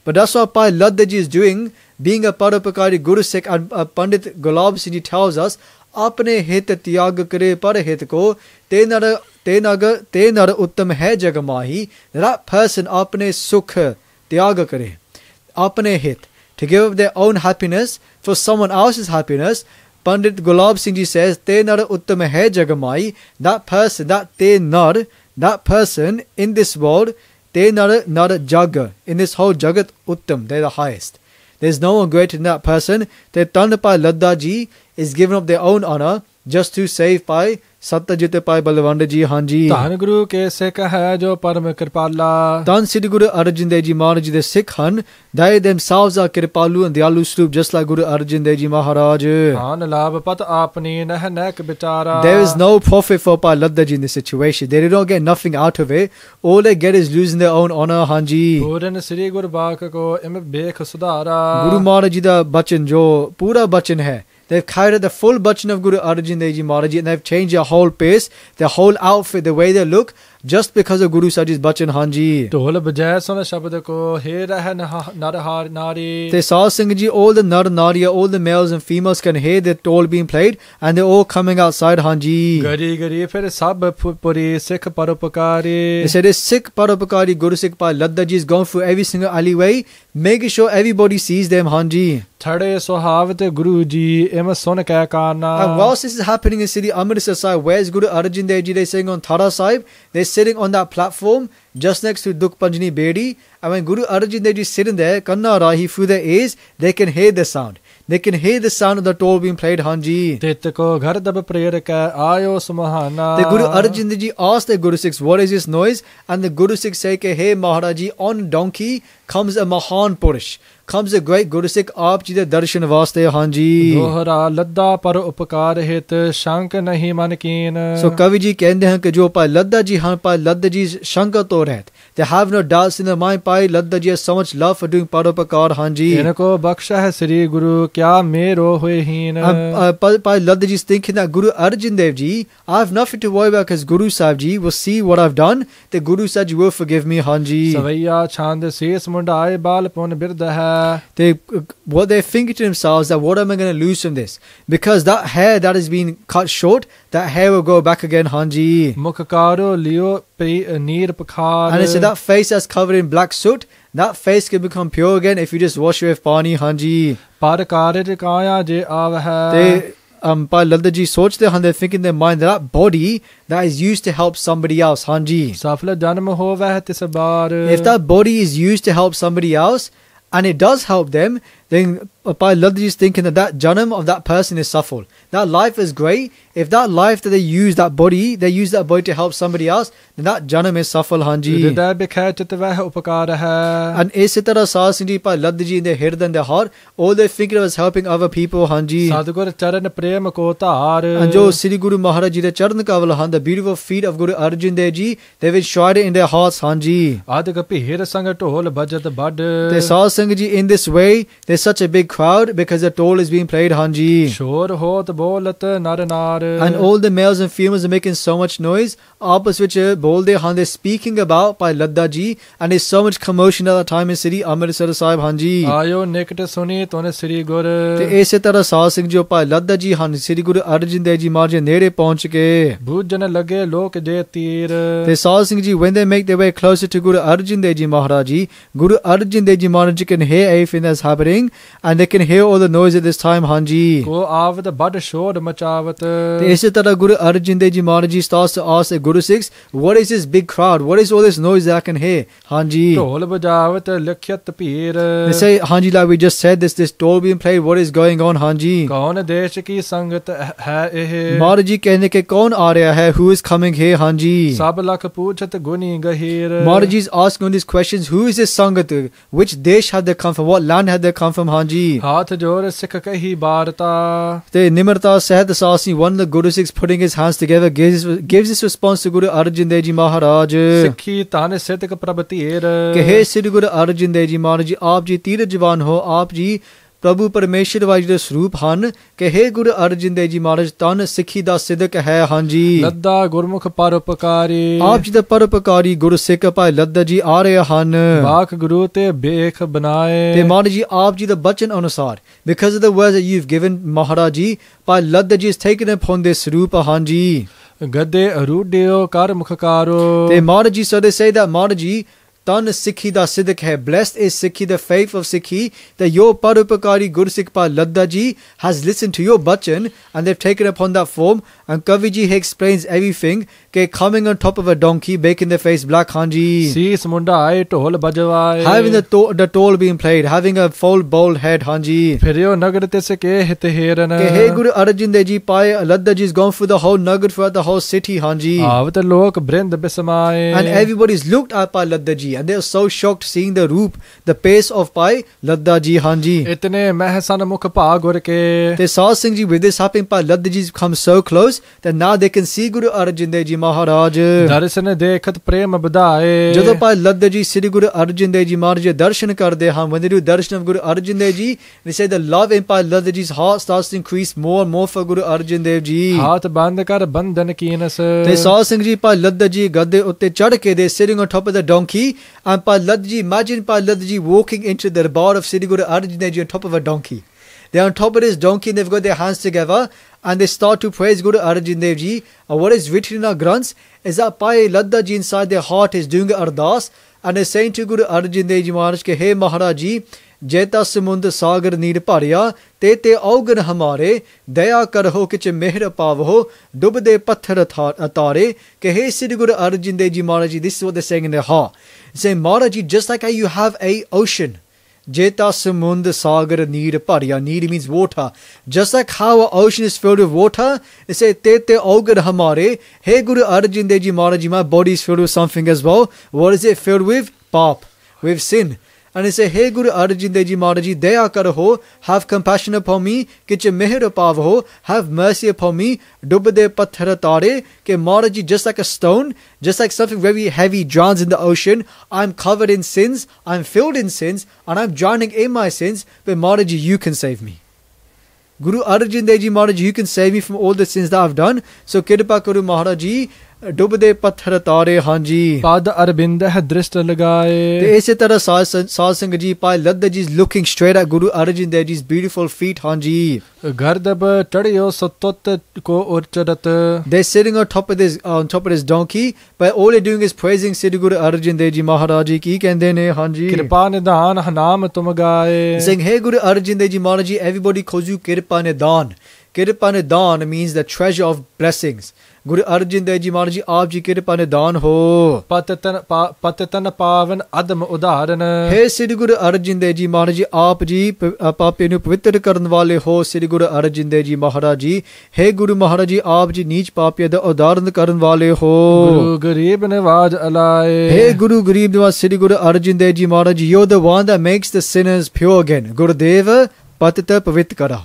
But that's what Bhai Ladda Ji is doing, being a Paropakari Guru Sikh. And Pandit Gulab Singh Ji tells us, Apne hit tyag kare par hit ko, te nar uttam hai jagamahi. That person apne sukh tyag kare. Apne hit. To give up their own happiness for someone else's happiness. Pandit Gulab Singh Ji says, te nar uttam hai jagamai. That person, that person in this world, te nar jaga, in this whole jagat uttam, they're the highest. there's no one greater than that person. ਤੇ ਤਨ ਭਾਈ ਲੱਦਾ ਜੀ is giving up their own honor just to save ਭਾਈ ਸਤਜੀਤ ਭਾਈ ਬਲਵੰਡ ਜੀ ਹਾਂਜੀ ਧੰਨ ਗੁਰੂ ਕੇ ਸਿੱਖ ਹੈ ਜੋ ਪਰਮ ਕਿਰਪਾਲਾ ਧੰਨ ਸ੍ਰੀ ਗੁਰੂ ਅਰਜਨ ਦੇਵ ਜੀ ਮਹਾਰਾਜ ਜੀ ਦੇ ਸਿੱਖ ਹਨ they themselves are ਕਿਰਪਾਲੂ and ਦਿਆਲੂ ਸਰੂਪ just like ਗੁਰੂ ਅਰਜਨ ਦੇਵ ਜੀ ਮਹਾਰਾਜ ਹਨ ਲਾਭ ਪਤ ਆਪਨੀ ਨਹਿ ਨੈਕ ਵਿਚਾਰਾ there is no profit for ਭਾਈ ਲੱਦਾ ਜੀ in this situation they don't get nothing out of it all they get is losing their own honor ਹਾਂਜੀ ਪੂਰਨ ਸ੍ਰੀ ਗੁਰ ਬਾਕ ਕੋ ਇਮ ਬੇਖ ਸੁਧਾਰਾ ਗੁਰੂ ਮਹਾਰਾਜ ਜੀ ਦਾ ਬਚਨ ਜੋ ਪੂਰਾ ਬਚਨ ਹੈ they've carried out the full bachan of Guru Arjan Dev Ji Maharaj Ji and they've changed their whole pace, their whole outfit, the way they look, just because of Guru Sahib Ji's bachan Hanji. ਢੋਲ ਬਜਾਏ ਸੁਨ ਸ਼ਬਦ ਕੋ ਹੇ ਰਹਿ ਨਰ ਹਾਰ ਨਾਰੀ They saw Singh Ji, all the nar nariya, all the males and females can hear the toll being played and they're all coming outside Hanji. ਗਰੀ ਗਰੀ ਫਿਰ ਸਭ ਪੁਰੀ ਸਿੱਖ ਪਰਉਪਕਾਰੀ They said this Sikh Parupakari Guru Sikh Pai Ladda Ji is going through every single alleyway, making sure everybody sees them Hanji. ਥੜੇ ਸੁਹਾਵਤ ਗੁਰੂ ਜੀ ਇਮ ਸੁਨ ਕੈ ਕਾਨਾ And whilst this is happening in City Amritsar side, where's Guru Arjan Dev Ji? They're sitting on Thara Sahib. They're sitting on that platform just next to Dukh Panjani Bedi. And when Guru Arjan Dev Ji is sitting there, Kanna Rahi through their ears, they can hear the sound. They can hear the sound of the toll being played, Hanji. ਤਿਤ ਕੋ ਘਰ ਦਬ ਪ੍ਰੇਰ ਕੈ ਆਇਓ ਸੁਮਹਾਨਾ The Guru Arjan Dev Ji asked the Guru Sikhs, what is this noise? And the Guru Sikhs say, hey Maharaji, on donkey comes a Mahan Purush. Comes a great Guru Sikh aap ji de darshan vaste Hanji. ਦੋਹਰਾ ਲੱਦਾ ਪਰ ਉਪਕਾਰ ਹਿਤ ਸ਼ੰਕ ਨਹੀਂ ਮਨ ਕੀਨ So Kavi ji ਕਹਿੰਦੇ ਹਨ ਕਿ ਜੋ ਭਾਈ ਲੱਦਾ ਜੀ ਹਨ ਭਾਈ ਲੱਦਾ ਜੀ ਸ਼ੰਕਾ ਤੋਂ ਰਹਿਤ they have no doubts in their mind ਭਾਈ ਲੱਦਾ ਜੀ has so much love for doing ਪਰਉਪਕਾਰ Hanji. ਇਨ ਕੋ ਬਖਸ਼ਾ ਹੈ ਸ੍ਰੀ ਗੁਰੂ ਕਿਆ ਮੇਰੋ ਹੋਏ ਹੀਨ ਭਾਈ ਲੱਦਾ ji is thinking that Guru Arjan Dev Ji, I have nothing to worry about because Guru Sahib Ji will see what I've done, the Guru Sahib Ji will forgive me Hanji. ਸਵਈਆ ਛੰਦ ਸੀਸ ਮੁੰਡਾਏ ਬਾਲ ਪੁਨ ਬਿਰਧ ਹੈ What they're thinking to themselves that what am I going to lose from this? Because that hair that has been cut short, that hair will go back again, Hanji. ਮੁਖ ਕਾਰੋ ਲਿਓ ਨੀਰ ਪਖਾਰ And they said that face that's covered in black soot, that face can become pure again if you just wash it with pani, Hanji. ਪਰ ਕਾਰਜ ਕਾਇਆ ਜੇ ਆਵ ਹੈ They Pai Ladda Ji sochte han, they're thinking in their mind that body that is used to help somebody else, Hanji. ਸਫਲ ਜਨਮ ਹੋਵੇ ਤਿਸ ਬਾਰ If that body is used to help somebody else and it does help them, then Pai Ladda Ji is thinking that janam of that person is safal. That life is great. If that life that they use that body to help somebody else, then that janam is safal, Hanji. ਹਿਰਦੈ ਬਿਖੈ ਚਿਤ ਵਹਿ ਉਪਕਾਰ ਹੈ And ਇਸੇ ਤਰ੍ਹਾਂ ਸਾਧ Singh ji Pai Ladda Ji in their Hirdan, in their heart, all they're thinking of is helping other people, Hanji. ਸਤਿਗੁਰ ਚਰਨ ਪ੍ਰੇਮ ਕੋ ਧਾਰ And jo Sri Guru Maharaj Ji the Charan Kaval Han, the beautiful feet of Guru Arjan Dev Ji, they've enshrined it in their hearts, Hanji. ਅਦਿਕ ਭੀੜ ਸੰਗ ਢੋਲ ਬਜਤ ਬੱਡ The Saad Sangh Ji, in this way, there's such a big crowd because the toll is being played, Hanji. ਸ਼ੋਰ ਹੋਤ ਬੋਲਤ ਨਰ ਨਾਰ And all the males and females are making so much noise. Opposite which bolde han, they're speaking about Pai Ladda Ji, and there's so much commotion at the time in Sri Amritsar Sahib, Hanji. ਆਇਓ ਨਿਕਟ ਸੁਨੀ ਤੁਨ ਸ੍ਰੀ ਗੁਰ ਤੇ ਇਸੇ ਤਰ੍ਹਾਂ ਸਾਧ ਸਿੰਘ ਜੋ Pai Ladda Ji ਹਨ Sri Guru Arjan Dev Ji Maharaj ਨੇੜੇ ਪਹੁੰਚ ਕੇ ਬੂਝਣ ਲੱਗੇ ਲੋਕ ਜੇ ਤੀਰ ਤੇ ਸਾਧ Singh ji when they make their way closer to Guru Arjan Dev Ji Maharaj Ji, Guru Arjan Dev Ji Maharaj Ji can hear everything that's happening and they can hear all the noise at this time, Hanji. ਕੋ ਆਵਤ ਬੱਡ ਸ਼ੋਰ ਮਚਾਵਤ ਤੇ ਇਸੇ ਤਰ੍ਹਾਂ Guru Arjan Dev Ji Maharaj Ji starts to ask the Guru Sikhs, what is this big crowd? What is all this noise that I can hear, Hanji? Dhol ਬਜਾਵਤ ਲਖਿਤ ਭੀਰ They say, Hanji, like we just said, this toll being played, what is going on, Hanji? ਕੌਣ ਦੇਸ਼ ਕੀ ਸੰਗਤ ਹੈ ਇਹ Maharaj Ji ਕਹਿੰਦੇ ਕਿ ਕੌਣ ਆ ਰਿਹਾ ਹੈ, who is coming here, Hanji? ਸਭ ਲਖ ਪੂਛਤ ਗੁਨੀ ਗਹੀਰ Maharaj Ji is asking on these questions, who is this Sangat? Which desh had they come from? What land had they come from, Hanji? ਹਾਥ ਜੋੜ ਸਿੱਖ ਕਹੀ ਬਾਰਤਾ The Nimarta said the Sasi, one of the Guru Sikhs putting his hands together gives this response to Guru Arjan Dev Ji Maharaj. ਸਿੱਖੀ ਧਨ ਸਿੱਧਕ ਪ੍ਰਭ ਧੀਰ ਕਿ हे Sri Guru Arjan Dev Ji Maharaj Ji, ਆਪ ਜੀ ਤੀਰਥ ਜਵਾਨ ਹੋ, ਆਪ ਜੀ ਪ੍ਰਭੂ ਪਰਮੇਸ਼ਰ ਵਾਹਿਗੁਰੂ ਦੇ ਸਰੂਪ ਹਨ ਕਿ हे ਗੁਰੂ ਅਰਜਨ ਦੇਵ ਜੀ ਮਹਾਰਾਜ ਤਨ ਸਿੱਖੀ ਦਾ ਸਿਦਕ ਹੈ, ਹਾਂਜੀ। ਲੱਦਾ ਗੁਰਮੁਖ ਪਰਉਪਕਾਰੀ ਆਪ ਜੀ ਦਾ ਪਰਉਪਕਾਰੀ ਗੁਰੂ ਸਿੱਖ ਭਾਈ ਲੱਦਾ ਜੀ ਆ ਰਹੇ ਹਨ। ਬਾਕ ਗੁਰੂ ਤੇ ਬੇਖ ਬਣਾਏ ਤੇ ਮਹਾਰਾਜ ਜੀ ਆਪ ਜੀ ਦੇ ਬਚਨ ਅਨੁਸਾਰ because of the words that you've given Maharaj ji, ਭਾਈ ਲੱਦਾ ਜੀ is taken upon this ਸਰੂਪ, ਹਾਂਜੀ। ਗੱਦੇ ਅਰੂਡਿਓ ਕਰ ਮੁਖਕਾਰੋ ਤੇ Maharaj ji so they say that Maharaj ji ਤਨ ਸਿੱਖੀ ਦਾ ਸਿਦਕ ਹੈ blessed is Sikhi the faith of Sikhi that your Parupakari Gursikh Pa Ladda ji has listened to your bachan and they've taken upon that form and Kavi ji he explains everything ke coming on top of a donkey making their face black Hanji ਸੀਸ ਮੁੰਡਾ ਆਏ ਢੋਲ ਬਜਵਾਏ having the toll being played having a full bald head Hanji ਫਿਰਿਓ ਨਗਰ ਤੇ ਸਕੇ ਹਿਤ ਹੇਰਨ ke hey Guru Arjan Dev Ji Pai Ladda ji is gone through the whole nagar throughout the whole city Hanji ਆਵਤ ਲੋਕ ਬ੍ਰਿੰਦ ਬਿਸਮਾਏ and everybody's looked at Pai Ladda ji and they are so shocked seeing the roop the pace of Pai Ladda ji Hanji ਇਤਨੇ ਮਹਿਸਨ ਮੁਖ ਭਾਗ ਗੁਰ ਕੇ they saw Singh ji with this happening Pai Ladda ji come so close that now they can see Guru Arjan Dev Ji Maharaj ਦਰਸ਼ਨ ਦੇਖਤ ਪ੍ਰੇਮ ਵਧਾਏ ਜਦੋਂ Pai Ladda ji Sri Guru Arjan Dev Ji Maharaj darshan ਕਰਦੇ ਹਨ when they do darshan of Guru Arjan Dev Ji they say the love in Pai Ladda Ji's heart starts to increase more and more for Guru Arjan Dev Ji ਹਾਥ ਬੰਦ ਕਰ ਬੰਧਨ ਕੀਨਸ they saw Singh ji Pai Ladda ji ਗੱਦੇ ਉੱਤੇ ਚੜ ਕੇ they sitting on top of the donkey and Pai Ladda ji imagine Pai Ladda ji walking into the darbar of Sri Guru Arjan Dev Ji on top of a donkey they're on top of this donkey and they've got their hands together and they start to praise Guru Arjan Dev Ji and what is written in our granths is that Pai Ladda ji inside their heart is doing ardas and is saying to Guru Arjan Dev Ji Maharaj ke hey Maharaj ji ਜੇਤਾ ਸਮੁੰਦ ਸਾਗਰ ਨੀਰ ਭਰਿਆ ਤੇ ਔਗਣ ਹਮਾਰੇ ਦਇਆ ਕਰੋ ਕਿਚ ਮਿਹਰ ਪਾਵੋ ਡੁੱਬਦੇ ਪੱਥਰ ਅਤਾਰੇ ਕਹੇ ਸ੍ਰੀ Guru Arjan Dev ji Maharaj ji this is what they're saying in their heart saying Maharaj ji just like how you have a ocean jeta samund sagar neer bharya neer means water just like how an ocean is filled with water they say te augar hamare hey Guru Arjan Dev Ji Maharaj ji my body is filled with something as well what is it filled with paap with sin and they say hey Guru Arjan Dev Ji Maharaj ji daya karo have compassion upon me kich meher pavo have mercy upon me dubde patthar tare ke Maharaj ji just like a stone just like something very heavy drowns in the ocean I'm covered in sins I'm filled in sins and I'm drowning in my sins but Maharaj ji you can save me Guru Arjan Dev Ji Maharaj you can save me from all the sins that I've done so kirpa karo Maharaj ji ਡੁੱਬਦੇ ਪੱਥਰ ਤਾਰੇ ਹਾਂਜੀ ਪਦ ਅਰਬਿੰਦ ਹੈ ਦ੍ਰਿਸ਼ਟ ਲਗਾਏ ਤੇ ਇਸੇ ਤਰ੍ਹਾਂ ਸਾਧ ਸੰਗਤ ਜੀ Pai Ladda ji is looking straight at Guru Arjan Dev Ji's beautiful feet ਹਾਂਜੀ ਗਰਦਬ ਟੜਿਓ ਸਤੁਤ ਕੋ ਉਚਰਤ they're sitting on top of this donkey but all they're doing is praising Sri Guru Arjan Dev Ji Maharaj ji ਕੀ ਕਹਿੰਦੇ ਨੇ ਹਾਂਜੀ ਕਿਰਪਾ ਨਿਧਾਨ ਨਾਮ ਤੁਮ ਗਾਏ saying hey Guru Arjan Dev Ji Maharaj ji everybody calls you ਕਿਰਪਾ ਨਿਧਾਨ ਕਿਰਪਾ ਨਿਧਾਨ means the treasure of blessings Guru Arjan Dev Ji Maharaj ji aap ji kirpa nidan ho patatan pavan adam udaharan hey Sri Guru Arjan Dev Ji Maharaj ji aap ji pape nu pavitr karan wale ho Sri Guru Arjan Dev Ji Maharaj ji hey Guru Maharaj ji aap ji neech pape da udaharan karan wale ho Guru Garib Nawaz alaye hey Guru Garib Nawaz Sri Guru Arjan Dev Ji Maharaj ji you're the one that makes the sinners pure again Gurudeva patata pavit kara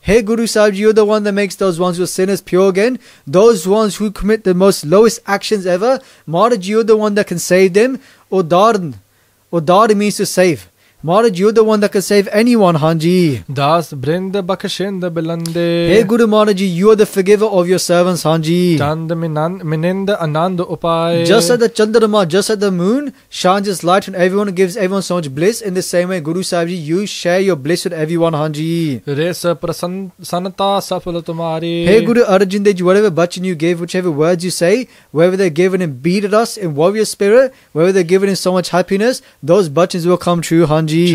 Hey Guru Sahib, you're the one that makes those ones who are sinners pure again. Those ones who commit the most lowest actions ever. Maharaj, you're the one that can save them. Udar means to save. Maharaj, you're the one that can save anyone, Hanji. Das brind bakshind bilande. Hey Guru Maharaj ji, you are the forgiver of your servants, Hanji. Chand minind anand upay. Just like the Chandrama, just like the moon, shines its light on everyone and gives everyone so much bliss. In the same way, Guru Sahib ji, you share your bliss with everyone, Hanji. Res prasannata safal tumhari. Hey Guru Arjan Dev Ji, whatever bachan you gave, whichever words you say, whether they're given in beat at us, in warrior spirit, whether they're given in so much happiness, those bachans will come true, Hanji. Hey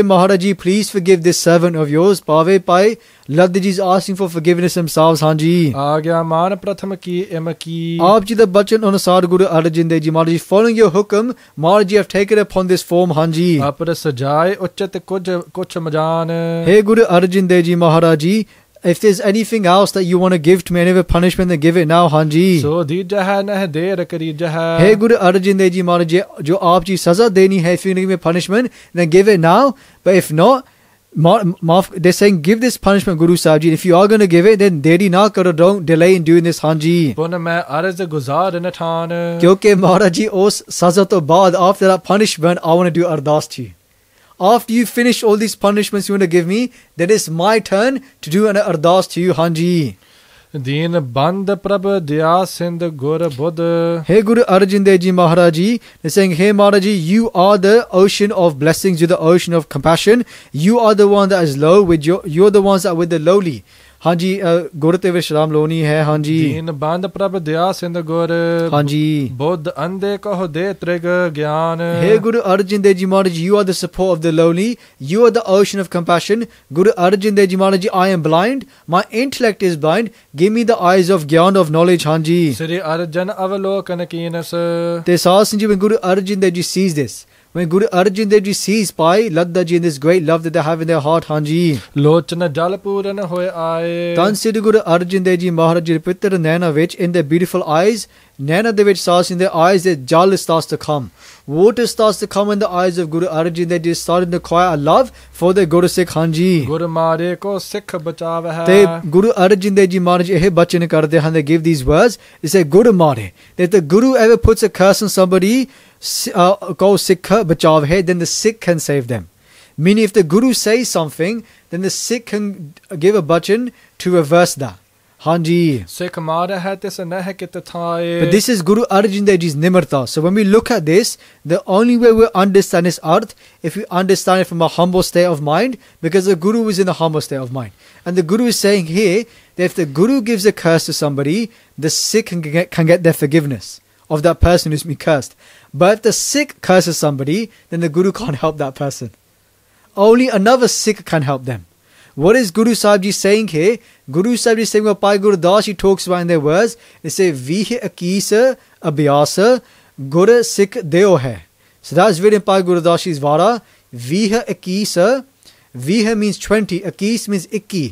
Maharaj ji, please forgive this servant of yours. Pave Pai Ladda ji is asking for forgiveness themselves, Hanji. Aap ji the bachan anusar Guru Arjan Dev Ji Maharaj ji, following your hukam, Maharaj ji have taken upon this form, Hanji. Hey Guru Arjan Dev Ji Maharaj ji, if there's anything else that you want to give to me, any other punishment, then give it now, Hanji. So dija hai na der karija hai. Hey Guru Arjan Dev Ji Maharaj ji, jo aap ji saza deni hai, if you give me punishment, then give it now. But if not, they're saying give this punishment, Guru Sahib ji. If you are going to give it, then deri na karo, don't delay in doing this, Hanji. Kyunki Maharaj ji, os saza to baad, after that punishment, I want to do ardas to you. After you finish all these punishments you want to give me, then it's my turn to do an ardas to you, Hanji. Deen band prabh dya sindh gur buddh. Hey Guru Arjan Dev Ji Maharaj ji, they're saying, hey Maharaj ji, you are the ocean of blessings, you're the ocean of compassion. You are the one that is low, you're the ones that are with the lowly. ਹਾਂਜੀ ਗੁਰ ਤੇ ਵਿਸ਼ਰਾਮ ਲੋਣੀ ਹੈ ਹਾਂਜੀ ਦੀਨ ਬੰਦ ਪ੍ਰਭ ਦਇਆ ਸਿੰਧ ਗੁਰ ਹਾਂਜੀ ਬੁੱਧ ਅੰਧੇ ਕਹੋ ਦੇ ਤ੍ਰਿਗ ਗਿਆਨ Hey Guru Arjan Dev Ji Maharaj, you are the support of the lonely, you are the ocean of compassion. Guru Arjan Dev Ji Maharaj, I am blind, my intellect is blind, give me the eyes of gyan of knowledge Hanji. Sri Arjan ਅਵਲੋਕਨ ਕੀਨਸ They saw Sanji when Guru Arjan Dev Ji sees this. When Guru Arjan Dev Ji sees Pai Ladda Ji and this great love that they have in their heart Hanji. ਲੋਚਨ ਜਲ ਪੂਰਨ ਹੋਏ ਆਏ Tan Siddhi Guru Arjan Dev Ji Maharaj Ji Pitra Naina which in their beautiful eyes, Naina de which starts in their eyes, that jal starts to come. Water starts to come in the eyes of Guru Arjan Dev Ji, starting to cry a love for their Guru Sikh Hanji. ਗੁਰ ਮਾਰੇ ਕੋ ਸਿੱਖ ਬਚਾਵ ਹੈ They Guru Arjan Dev Ji Maharaj eh bachan karde han, they give these words. They say Guru Mare. That the Guru ever puts a curse on somebody, go Sikh bachav hai, then the Sikh can save them. Meaning if the Guru says something, then the Sikh can give a bachan to reverse that. Hanji. ਸਿੱਖ ਮਾਰ ਹੈ ਤਿਸ ਨਹਿ ਕਿਤ ਥਾਏ But this is Guru Arjan Dev Ji's Nimarta. So when we look at this, the only way we understand this arth, if we understand it from a humble state of mind, because the Guru is in a humble state of mind. And the Guru is saying here, that if the Guru gives a curse to somebody, the Sikh can get their forgiveness of that person who's been cursed. But if the Sikh curses somebody, then the Guru can't help that person. Only another Sikh can help them. What is Guru Sahib Ji saying here? Guru Sahib Ji is saying what Bhai Gurdas he talks about in their words. They say, Vihe Akisa Abhyasa Guru Sikh Deo hai. So that's written in Bhai Gurdashi's Vara. Vihe Akisa. Vihe means 20. Akis means Ikki.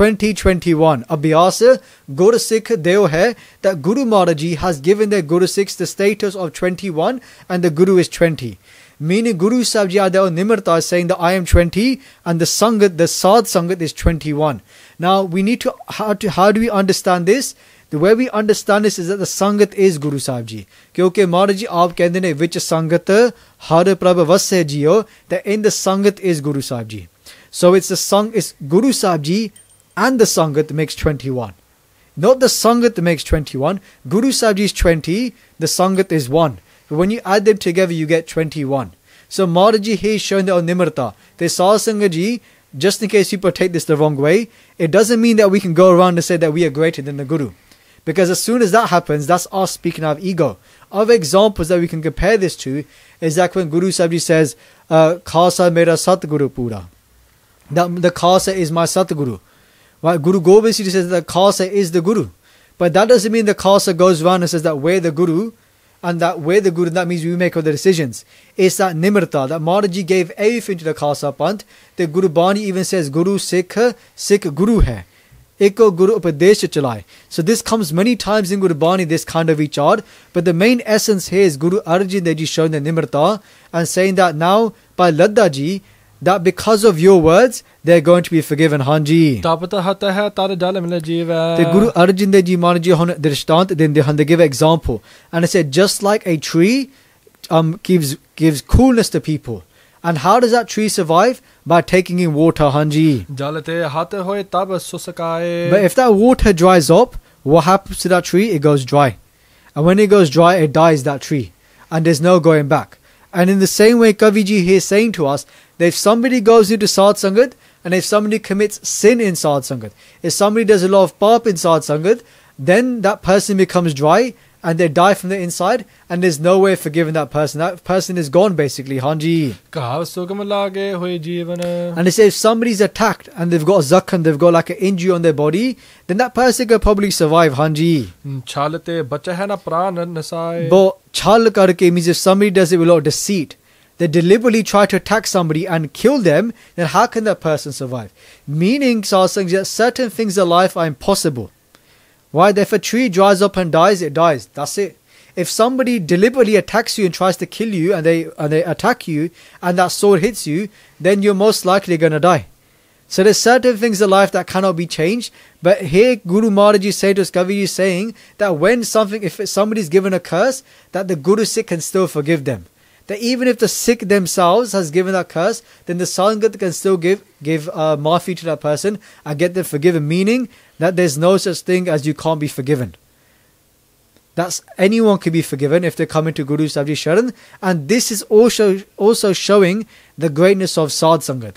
2021. Abhyasa Guru Sikh Deo hai. That Guru Maharaj Ji has given their Guru Sikhs the status of 21 and the Guru is 20. Meaning Guru Sahib Ji Adeo Nimarta is saying that I am 20 and the Sangat, the Sad Sangat is 21. Now we need to, how do we understand this? The way we understand this is that the Sangat is Guru Sahib Ji. Kyunki Maharaj Ji aap kehde ne vich Sangat har prabh vasse jiyo, that in the Sangat is Guru Sahib Ji. So it's Guru Sahib Ji and the Sangat makes 21. Not the Sangat makes 21. Guru Sahib Ji is 20, the Sangat is 1. But when you add them together, you get 21. So Maharaj Ji here is showing that on Nimarta. They saw Sangha Ji, just in case people take this the wrong way, it doesn't mean that we can go around and say that we are greater than the Guru. Because as soon as that happens, that's us speaking out of ego. Other examples that we can compare this to is that when Guru Sahib Ji says, Khasa mera Satguru pura. That the Khasa is my Satguru. Right? Guru Gobind Singh says that Khasa is the Guru. But that doesn't mean the Khasa goes around and says that we're the Guru. And that we're the Guru, that means we make all the decisions. It's that Nimarta, that Maharaj Ji gave everything to the Khalsa Panth. The Guru Bani even says, Guru Sikh, Sikh Guru hai. Eko Guru Upadesh Chalai. So this comes many times in Guru Bani, this kind of vichar. But the main essence here is Guru Arjan Dev Ji showing the Nimarta and saying that now by Ladda Ji, that because of your words, they're going to be forgiven, Hanji. The Guru Arjan Dev Ji Maharaj Ji Drishtant, then they give an example. And they said, just like a tree gives coolness to people. And how does that tree survive? By taking in water, Hanji. But if that water dries up, what happens to that tree? It goes dry. And when it goes dry, it dies, that tree. And there's no going back. And in the same way, Kaviji here is saying to us, that if somebody goes into Sad Sangat, and if somebody commits sin in Sad Sangat, if somebody does a lot of pap in Sad Sangat, then that person becomes dry, and they die from the inside, and there's no way of forgiving that person. That person is gone, basically, Hanji. And they say if somebody's attacked, and they've got a zakhan, they've got like an injury on their body, then that person could probably survive, Hanji. But chal karke means if somebody does it with a lot of deceit, they deliberately try to attack somebody and kill them, then how can that person survive? Meaning, that certain things in life are impossible. Right? If a tree dries up and dies, it dies. That's it. If somebody deliberately attacks you and tries to kill you, and they attack you, and that sword hits you, then you're most likely going to die. So there's certain things in life that cannot be changed. But here Guru Maharaj Ji said to us, Kavi is saying that if somebody's given a curse, that the Guru Sikh can still forgive them. That even if the Sikh themselves has given that curse, then the Sangat can still give maafi to that person and get them forgiven. Meaning that there's no such thing as you can't be forgiven. That's anyone can be forgiven if they come into Guru Sahib Ji Sharan. And this is also showing the greatness of Sad Sangat.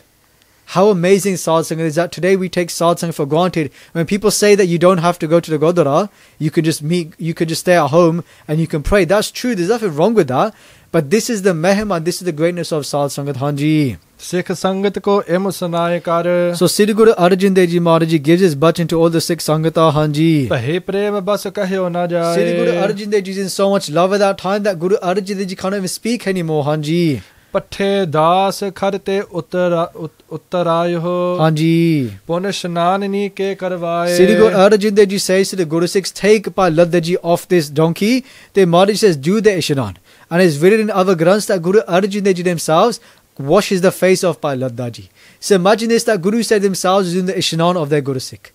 How amazing Sad Sangat is that today we take Sad Sangat for granted. When people say that you don't have to go to the Gurdwara, you could just stay at home and you can pray. That's true. There's nothing wrong with that. But this is the mehma, this is the greatness of Sad Sangat. Hanji. ਸਿੱਖ ਸੰਗਤ ਕੋ ਇਮ ਸੁਨਾਏ ਕਰ So Sri Guru Arjan Dev Ji Maharaj Ji gives his bachan to all the Sikh Sangata. Hanji. ਭਏ ਪ੍ਰੇਮ ਬਸ ਕਹਿਓ ਨਾ ਜਾਏ Sri Guru Arjan Dev Ji is in so much love at that time that Guru Arjan Dev Ji can't even speak anymore. Hanji. ਪੱਠੇ ਦਾਸ ਖਰ ਤੇ ਉਤਰ ਆਇਓ Hanji. ਪੁਨ ਇਸ਼ਨਾਨ ਨੀ ਕੇ ਕਰਵਾਏ Sri Guru Arjan Dev Ji says to the Guru Sikhs, take Pa Ladda Ji off this donkey. The Maharaj says, do the Ishnan. And it's written in other granths that Guru Arjan Dev Ji themselves washes the face of Pa Ladda Ji. So imagine this, that Guru Sahib themselves is doing the Ishnan of their Guru Sikh.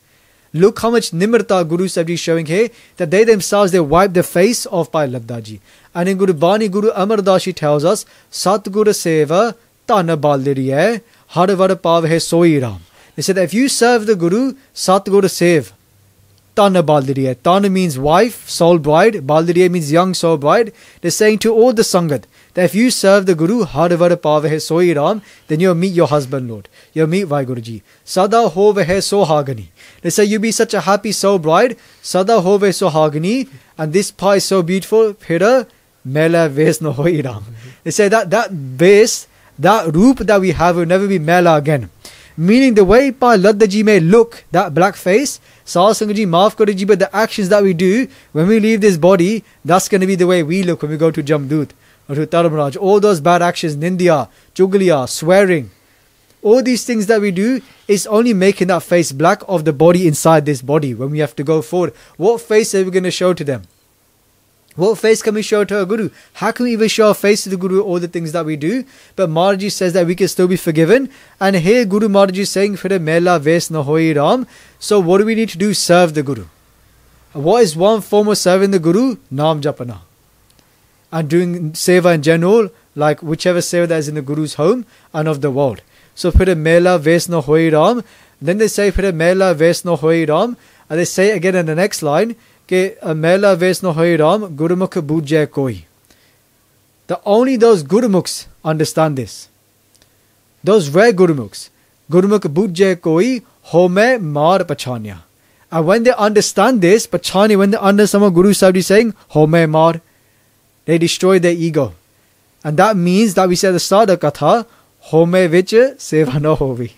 Look how much Nimrta Guru Sahib is showing here, that they themselves, they wipe the face of Pa Ladda Ji. And in Guru Bani, Guru Amar Das Ji tells us, Sat Guru Seva Tana Baldiriye Har Var Pav Hai Soi Ram. They said that if you serve the Guru, Sat Guru Sev Tana Baldiriye. Tana means wife, soul bride. Baldiriye means young soul bride. They're saying to all the Sangat that if you serve the Guru, Har Var Pav Hai Soi Ram, then you'll meet your husband, Lord. You'll meet Vaiguruji. Sada Hove Hai Sohagani. They say you be such a happy soul bride. Sada Hove Sohagani. And this pie is so beautiful. Phira Mela Ves No Hoi Ram. They say that base, that roop that we have will never be Mela again. Meaning the way Pa Ladda Ji may look, that black face, Sad Sangat Ji, Maaf Karo Ji, but the actions that we do when we leave this body, that's going to be the way we look when we go to Jamdut or to Taramraj. All those bad actions, Nindya, Chugaliya, swearing, all these things that we do is only making that face black of the body inside this body when we have to go forward. What face are we going to show to them? What face can we show to our Guru? How can we even show our face to the Guru all the things that we do? But Maharaj says that we can still be forgiven. And here Guru Maharaj is saying, Phir Mela Ves Na Hoi Ram. So what do we need to do? Serve the Guru. What is one form of serving the Guru? Naam Japana. And doing seva in general, like whichever seva that is in the Guru's home and of the world. So Phir Mela Ves Na Hoi Ram. Then they say Phir Mela Ves Na Hoi Ram. And they say again in the next line, Mela Ves No Hoi Ram, Gurumukh Bujya Koi. Only those Gurumukhs understand this. Those rare Gurumukhs. Gurumukh Bujya Koi, Home Mar Pachanya. And when they understand this, Pachanya, when they understand what Guru Sahib is saying, Home Mar, they destroy their ego. And that means that we say the start of Katha, Home Vich Seva No Hovi.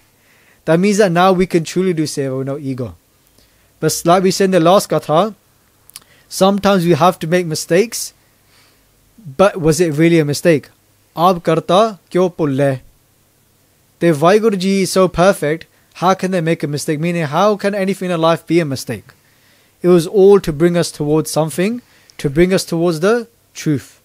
That means that now we can truly do Seva with no ego. But like we said in the last Katha, sometimes we have to make mistakes, but was it really a mistake? Aab karta kyo pulle? The Vaiguru Ji is so perfect, how can they make a mistake? Meaning, how can anything in life be a mistake? It was all to bring us towards something, to bring us towards the truth.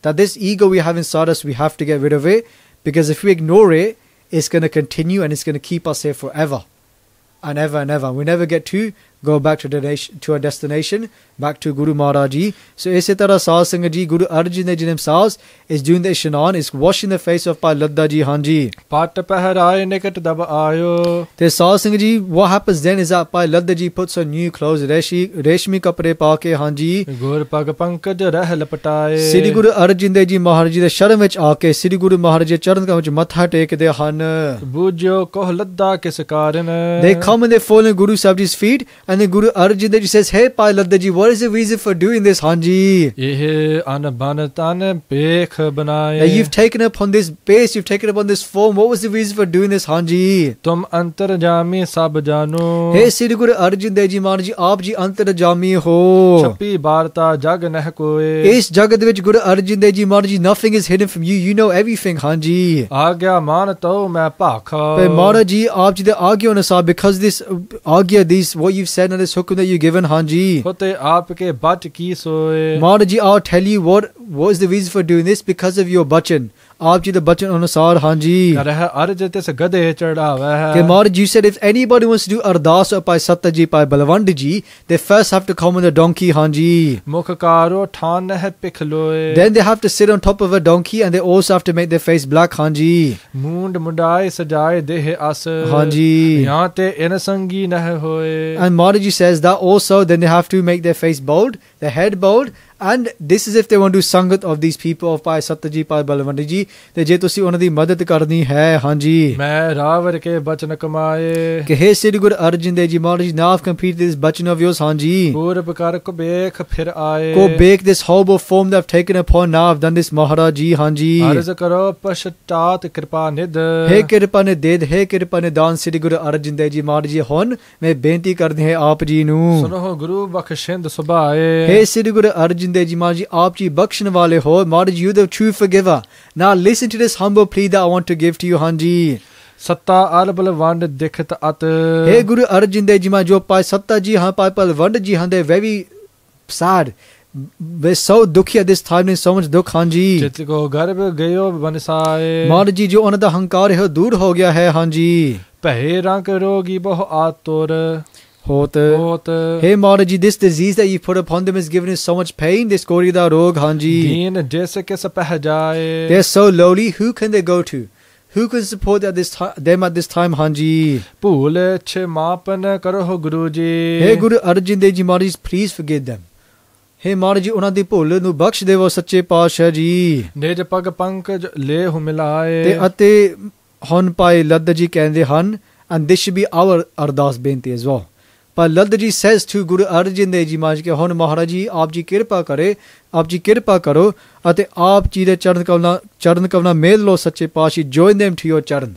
That this ego we have inside us, we have to get rid of it, because if we ignore it, it's going to continue and it's going to keep us here forever and ever and ever. We never get to go back to our destination, back to Guru Maharaj Ji. So isi tarah Sad Sangat Ji, Guru Arjan Dev Ji themselves is doing the Ishnan, is washing the face of Pa Ladda Ji. Hanji. Pat pehraye nikat dab aayo. The Sad Sangat Ji, what happens then is that Pa Ladda Ji puts on new clothes, reshmi kapre paake. Hanji. Gur pag pankaj reh laptaye. Sri Guru Arjan Dev Ji Maharaj Ji the sharan vich aake Sri Guru Maharaj Ji charan ka vich matha tekde han. Bujyo koh ladda kis karan. They come and they fall in Guru Sahib Ji's feet, and then Guru Arjan Dev Ji says, hey Pa Ladda Ji, what is the reason for doing this, Hanji? That you've taken upon this base, you've taken upon this form. What was the reason for doing this, Hanji? Tum antarjami sab jano. Hey Sri Guru Arjan Dev Ji Maharaj Ji, aap ji antarjami ho. Chappi barta jag nah koe. Is jagad vich Guru Arjan Dev Ji Maharaj Ji, nothing is hidden from you. You know everything, Hanji. Agya man to main pakha. But Maharaj Ji, aap ji the agya anusar, because this agya, this what you've said and this hukum that you've given, Hanji. Hote aapke bach ki soe. Maharaj Ji, I'll tell you what is the reason for doing this, because of your bachan. Aap ji the bachan anusar, Hanji. Karah arjate se gade chadhawa hai. Okay, Maharaj Ji said if anybody wants to do ardas or Pai Satta Ji, Pai Balwand Ji, they first have to come on the donkey, Hanji. Mukh karo than hai pikhloe. Then they have to sit on top of a donkey and they also have to make their face black, Hanji. Moond mundaye sajaye deh as. Hanji. Yante inasangi nah hoye. And Maharaj Ji says that also then they have to make their face bold, their head bold, And this is if they want to do sangat of these people of Bhai Satyajit, Bhai Balwant ji. ਤੇ ਜੇ ਤੁਸੀਂ ਉਹਨਾਂ ਦੀ ਮਦਦ ਕਰਨੀ ਹੈ ਹਾਂਜੀ ਮੈਂ ਰਾਵਰ ਕੇ ਬਚਨ ਕਮਾਏ ਕਿ ਹੇ ਸ੍ਰੀ ਗੁਰੂ ਅਰਜਨ ਦੇਵ ਜੀ ਮਹਾਰਾਜ now have completed this bachan of yours ਹਾਂਜੀ ਪੂਰਬ ਕਰ ਕੋ ਬੇਖ ਫਿਰ ਆਏ go bake this horrible form that I've taken upon now I've done this Maharaj ji ਹਾਂਜੀ ਅਰਜ਼ ਕਰੋ ਪਛਤਾਤ ਕਿਰਪਾ ਨਿਧ ਹੇ ਕਿਰਪਾ ਨੇ ਦੇਦ ਹੇ ਕਿਰਪਾ ਨੇ ਦਾਨ ਸ੍ਰੀ ਗੁਰੂ ਅਰਜਨ ਦੇਵ ਜੀ ਮਹਾਰਾਜ ਜੀ ਹੁਣ ਮੈਂ ਬੇਨਤੀ ਕਰਦੇ ਹਾਂ ਆਪ ਜੀ ਨੂੰ ਸੁਨੋ ਗੁਰੂ ਬਖਸ਼ਿੰਦ ਸੁਭਾਏ ਹੇ ਸ੍ਰੀ ਗੁਰੂ ਅਰਜਨ ਦੇਵ ਜੀ ਮਹਾਰਾਜ ਜੀ ਆਪ ਜੀ ਬਖਸ਼ਣ ਵਾਲੇ ਹੋ ਮਹਾਰਾਜ you the true forgiver now listen to this humble plea that I want to give to you ਹਾਂਜੀ ਸੱਤਾ ਅਲ ਬਲਵੰਡ ਦਿਖਤ ਅਤ ਹੇ ਗੁਰੂ ਅਰਜਨ ਦੇਵ ਜੀ ਮਹਾਰਾਜ ਜੋ ਪਾਏ ਸੱਤਾ ਜੀ ਹਾਂ ਪਾਏ ਬਲਵੰਡ ਜੀ ਹਾਂ ਦੇ very sad we're so ਦੁਖੀ at this time in so much ਦੁੱਖ ਹਾਂਜੀ ਚਿਤ ਕੋ ਗਰਭ ਗਇਓ ਬਨਸਾਏ ਮਹਾਰਾਜ ਜੀ ਜੋ ਉਹਨਾਂ ਦਾ ਹੰਕਾਰ ਹੈ ਦੂਰ ਹੋ ਗਿਆ ਹੈ ਹਾਂਜੀ ਭੈ ਰੰਗ ਰੋਗੀ ਬਹੁ ਆਤੁਰ ਹੋਤ ਹੋਤ Hey Maharaj ji, this disease that you put upon them is giving us so much pain. This Kori da rog, Hanji. ਦੀਨ ਜਿਸ ਕਿਸ ਪਹਿ ਜਾਏ They're so lowly. Who can they go to? Who can support them at this time, Hanji? ਭੂਲ ਛ ਮਾਪਨ ਕਰੋ Guru ji Hey Guru Arjan Dev Ji Maharaj, please forgive them. Hey Maharaj ji, ਉਹਨਾਂ ਦੀ ਭੁੱਲ ਨੂੰ ਬਖਸ਼ ਦੇਵੋ ਸੱਚੇ ਪਾਤਸ਼ਾਹ ਜੀ ਨਿਜ ਪਗ ਪੰਕਜ ਲੇਹੁ ਮਿਲਾਏ ਤੇ ਅਤੇ ਹੁਣ ਭਾਈ ਲੱਦ ਜੀ ਕਹਿੰਦੇ ਹਨ and this should be our ਅਰਦਾਸ ਬੇਨਤੀ as well. ਪਰ ਲੱਦ ਜੀ says to Guru Arjan Dev Ji Maharaj ਕਿ ਹੁਣ ਮਹਾਰਾਜ ਜੀ ਆਪ ਜੀ ਕਿਰਪਾ ਕਰੇ ਆਪ ਜੀ ਕਿਰਪਾ ਕਰੋ ਅਤੇ ਆਪ ਜੀ ਦੇ ਚਰਨ ਕਮਲਾਂ ਮੇਲ ਲੋ ਸੱਚੇ ਪਾਤਸ਼ਾਹ join them to your ਚਰਨ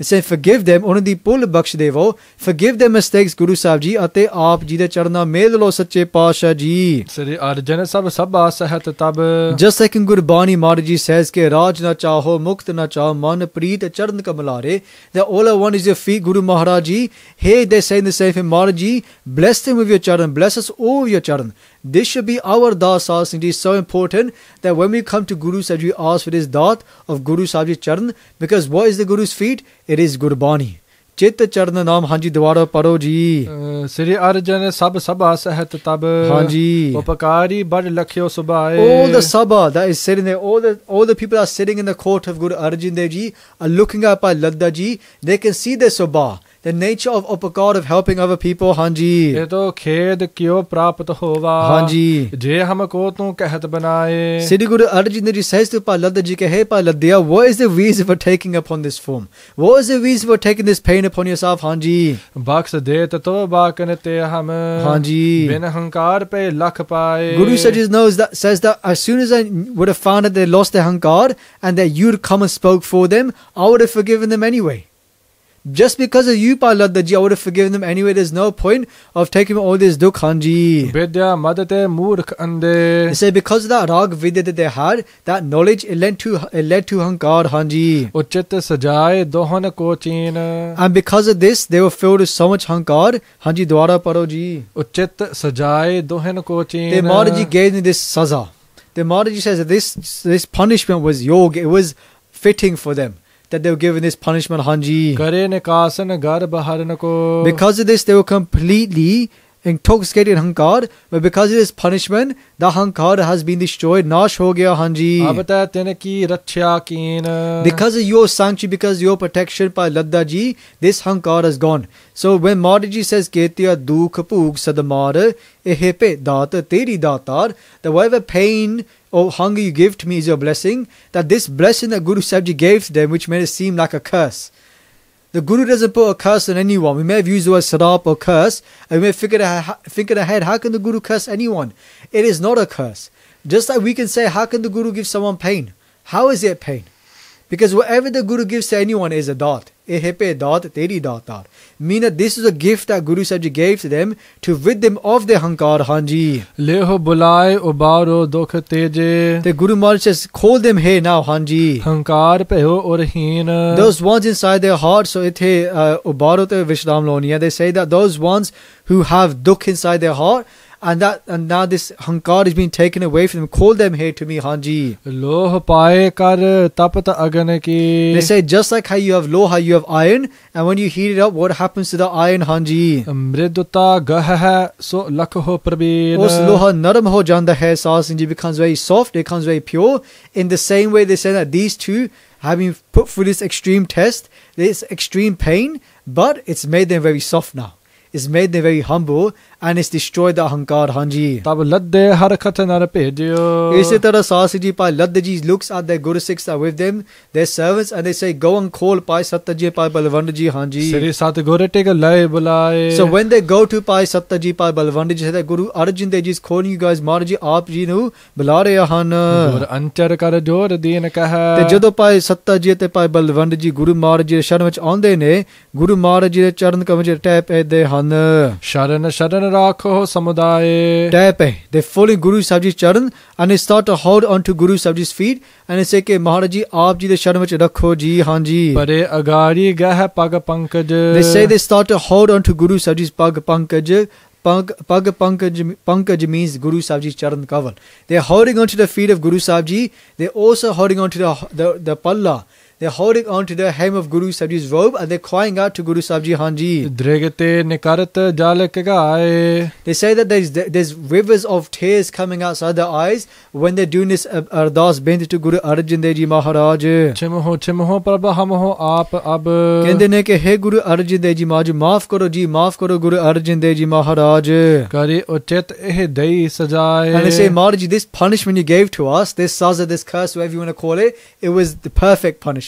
It says forgive them ਉਹਨਾਂ ਦੀ ਭੁੱਲ ਬਖਸ਼ ਦੇਵੋ forgive their mistakes Guru Sahib ji ਅਤੇ ਆਪ ਜੀ ਦੇ ਚਰਨਾਂ ਮੇਲ ਲੋ ਸੱਚੇ ਪਾਤਸ਼ਾਹ ਜੀ ਸ੍ਰੀ ਅਰਜਨ ਸਭ ਸਭਾ ਸਹਿਤ ਤਬ Just like in Gurbani Maharaj ji says ਕਿ ਰਾਜ ਨਾ ਚਾਹੋ ਮੁਕਤ ਨਾ ਚਾਹੋ ਮਨ ਪ੍ਰੀਤ ਚਰਨ ਕਮਲਾਰੇ that all I want is your feet Guru Maharaj ji hey they say in the same thing Maharaj ji bless them with your charan bless us all with your charan this should be our das asking it is so important that when we come to Guru Sahib we ask for this dat of Guru Sahib ji charan because what is the Guru's feet it is Gurbani ਚਿਤ ਚਰਨ ਨਾਮ ਹਾਂਜੀ ਦੁਬਾਰਾ ਪੜੋ ਜੀ ਸ੍ਰੀ ਅਰਜਨ ਸਭ ਸਭਾ ਸਹਿਤ ਤਬ ਹਾਂਜੀ ਉਪਕਾਰੀ ਬੜ ਲਖਿਓ ਸੁਭਾਏ all the sabha that is sitting there all the people are sitting in the court of Guru Arjan Dev Ji are looking up by Ladda ji they can see the sabha the nature of upakar of helping other people ਹਾਂਜੀ ਇਹ ਤੋ ਖੇਦ ਕਿਉ ਪ੍ਰਾਪਤ ਹੋਵਾ ਹਾਂਜੀ ਜੇ ਹਮ ਕੋ ਤੂੰ ਕਹਿਤ ਬਨਾਏ Sri Guru Arjan Dev Ji says to Paladda ji ke hey Paladya what is the reason for taking upon this form what is the reason for taking this pain upon yourself ਹਾਂਜੀ ਬਖਸ਼ ਦੇ ਤੋ ਬਾਕਨ ਤੇ ਹਮ ਹਾਂਜੀ ਬਿਨ ਹੰਕਾਰ ਪੇ ਲਖ ਪਾਏ Guru says that as soon as I would have found that they lost their hankar and that you'd come and spoke for them I would have forgiven them anyway just because of you Paladda ji I would have forgiven them anyway there's no point of taking all this dukh hanji ਵਿਦਿਆ ਮਦ ਤੇ ਮੂਰਖ ਅੰਦੇ they say because of that rag vidya that they had that knowledge it led to hankar hanji ਉਚਿਤ ਸਜਾਏ ਦੋਹਨ ਕੋ ਚੀਨ and because of this they were filled with so much hankar hanji dwara paro ji ਉਚਿਤ ਸਜਾਏ ਦੋਹਨ ਕੋ the ਚੀਨ Maharaj ji gave me this saza the Maharaj ji says that this punishment was yoga it was fitting for them that they were given this punishment hanji ਕਰੇ ਨਿਕਾਸਨ ਗਰ ਬਹਰਨ ਕੋ because of this they were completely intoxicated hankar but because of this punishment the hankar has been destroyed nash ho gaya hanji ਅਬ ਤੈ ਤਿਨ ਕੀ ਰੱਛਿਆ ਕੀਨ because of your sanctuary because of your protection by Ladda ji this hankar is gone so when Maharaj ji says ketya dukh bhoog sadmar ehe pe daat teri daatar that whatever pain or hunger you give to me is your blessing that this blessing that Guru Sahib Ji gave to them which made it seem like a curse the Guru doesn't put a curse on anyone. We may have used the word sarap or curse and we may think in our head how can the Guru curse anyone? It is not a curse. Just like we can say how can the Guru give someone pain? How is it pain? Because whatever the Guru gives to anyone is a dat. Ehepe dat teri datar. Meaning this is a gift that Guru Sahib Ji gave to them to rid them of their hankar hanji. ਲੇਹੁ ਬੁਲਾਏ ਉਬਾਰੋ ਦੁਖ ਤੇਜੇ The Guru Maharaj says call them here now hanji. ਹੰਕਾਰ ਭਇਓ ਔਰਹੀਨ Those ones inside their heart so ithe ubaro te vishram loniya they say that those ones who have dukh inside their heart and now this hankar is being taken away from them call them here to me hanji ਲੋਹ ਪਾਏ ਕਰ ਤਪਤ ਅਗਨ ਕੀ they say just like how you have loha you have iron and when you heat it up what happens to the iron hanji ਮ੍ਰਿਦੁਤਾ ਗਹ ਹੈ ਸੋ ਲਖੋ ਪ੍ਰਬੀਨ ਉਸ loha naram ho janda hai sasinji becomes very soft it becomes very pure in the same way they say that these two have been put through this extreme test this extreme pain but it's made them very soft now it's made them very humble and it's destroyed the ahankar. Hanji. ਤਬ ਲੱਦੇ ਹਰਕਤ ਨਰ ਭੇਜਿਓ ਇਸੇ ਤਰ੍ਹਾਂ ਸਾਸੀ ਜੀ Bhai Ladda ji looks at their Guru Sikhs are with them, their servants, and they say, go and call Bhai Satta ji, Bhai Balwand ji. Hanji. ਸ੍ਰੀ ਸਤਿਗੁਰ ਟਿਕ ਲਏ ਬੁਲਾਏ So when they go to Bhai Satta ji, Bhai Balwand ji, say that Guru Arjan Dev ji is calling you guys, Maharaj ji aap ji ਨੂੰ ਬੁਲਾ ਰਹੇ ਹਨ. ਗੁਰ ਅੰਚਰ ਕਰ ਜੋਰ ਦੀਨ ਤੇ ਕਹੈ ਜਦੋਂ Bhai Satta ji ਤੇ Bhai Balwand ji Guru Maharaj ji ਦੇ ਸ਼ਰਨ ਵਿੱਚ ਆਉਂਦੇ ਨੇ, Guru Maharaj ji ਦੇ ਚਰਨ ਕਮਲ ਵਿੱਚ ਟਹਿ ਪੈਂਦੇ ਹਨ. ਸ਼ਰਨ ਸ਼ਰਨ ਰਾਖੋ ਸਮੁਦਾਏ ਟਹਿ ਪਏ. They fall in Guru Sahib ji's charan and they start to hold on to Guru Sahib ji's feet and they say ਕਿ Maharaj ji ਆਪ ਜੀ ਦੇ ਸ਼ਰਨ ਵਿੱਚ ਰੱਖੋ ਜੀ. ਹਾਂਜੀ. ਪਰੇ ਅਗਾੜੀ ਗਹਿ ਪਗ Pankaj They say they start to hold on to Guru Sahib ji's pag pankaj. Pag pankaj means Guru Sahib ji's charan kaval. They are holding on to the feet of Guru Sahib ji. They are also holding on to the palla. They are holding on to the hem of Guru Sahib ji's robe and they are crying out to Guru Sahib ji. Hanji. ਦ੍ਰਿਗਤੇ ਨਿਕਰਤ ਜਲ ਕਗਾਏ They say that there's rivers of tears coming outside their eyes when they're doing this ardas bent to Guru Arjan Dev ji Maharaj. ਛਿਮਹੋ ਪ੍ਰਭ ਹਮਹੋ ਆਪ ਅਬ ਕਹਿੰਦੇ ਨੇ ਕਿ हे Guru Arjan Dev ji Maharaj, ਮਾਫ ਕਰੋ ਜੀ, ਮਾਫ ਕਰੋ Guru Arjan Dev ji Maharaj. ਕਰੀ ਉਚਿਤ ਇਹ ਦਈ ਸਜਾਏ And they say, Maharaj ji, this punishment you gave to us, this saza, this curse, whatever you want to call it, it was the perfect punishment.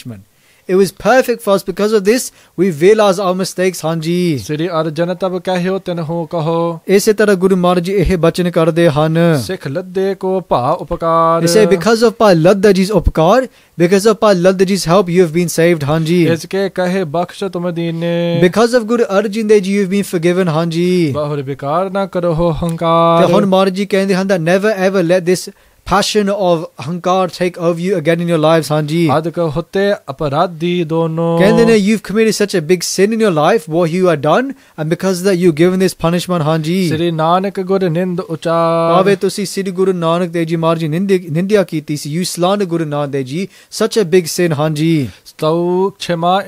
It was perfect for us. Because of this, we realize our mistakes. Hanji. ਸ੍ਰੀ ਅਰਜਨ ਤਬ ਕਹਿਓ ਤਿਨਹੁ ਕਹੋ ਇਸੇ ਤਰ੍ਹਾਂ Guru Maharaj ji ਇਹ ਬਚਨ ਕਰਦੇ ਹਨ. ਸਿੱਖ ਲੱਦੇ ਕੋ ਭਾ ਉਪਕਾਰ They say, because of Bhai Ladda ji's upkar, because of Bhai Ladda ji's help, you have been saved. Hanji. ਇਸ ਕੇ ਕਹੇ ਬਖਸ਼ ਤੁਮ ਦੀਨੇ Because of Guru Arjan Dev ji, you have been forgiven. Hanji. ਬਹੁਰ ਵਿਕਾਰ ਨਾ ਕਰੋ ਤੇ ਹੰਕਾਰ ਹੁਣ Maharaj ji ਕਹਿੰਦੇ ਹਨ that never ever let this passion of hankar take over you again in your lives. Hanji. ਅਦਕ ਹੁਤੇ ਅਪਰਾਧੀ ਦੋਨੋਂ ਕਹਿੰਦੇ ਨੇ you've committed such a big sin in your life, what you have done, and because of that you've given this punishment. Hanji. ਸ੍ਰੀ ਨਾਨਕ ਗੁਰ ਨਿੰਦ ਉਚਾਰ ਭਾਵੇਂ ਤੁਸੀਂ ਸ੍ਰੀ ਗੁਰੂ ਨਾਨਕ ਦੇਵ ਜੀ ਮਹਾਰਾਜ ਜੀ ਨਿੰਦਿਆ ਕੀਤੀ ਸੀ, you slander Guru Nanak Dev ji, such a big sin. Hanji. ਤਉ ਛਮਾ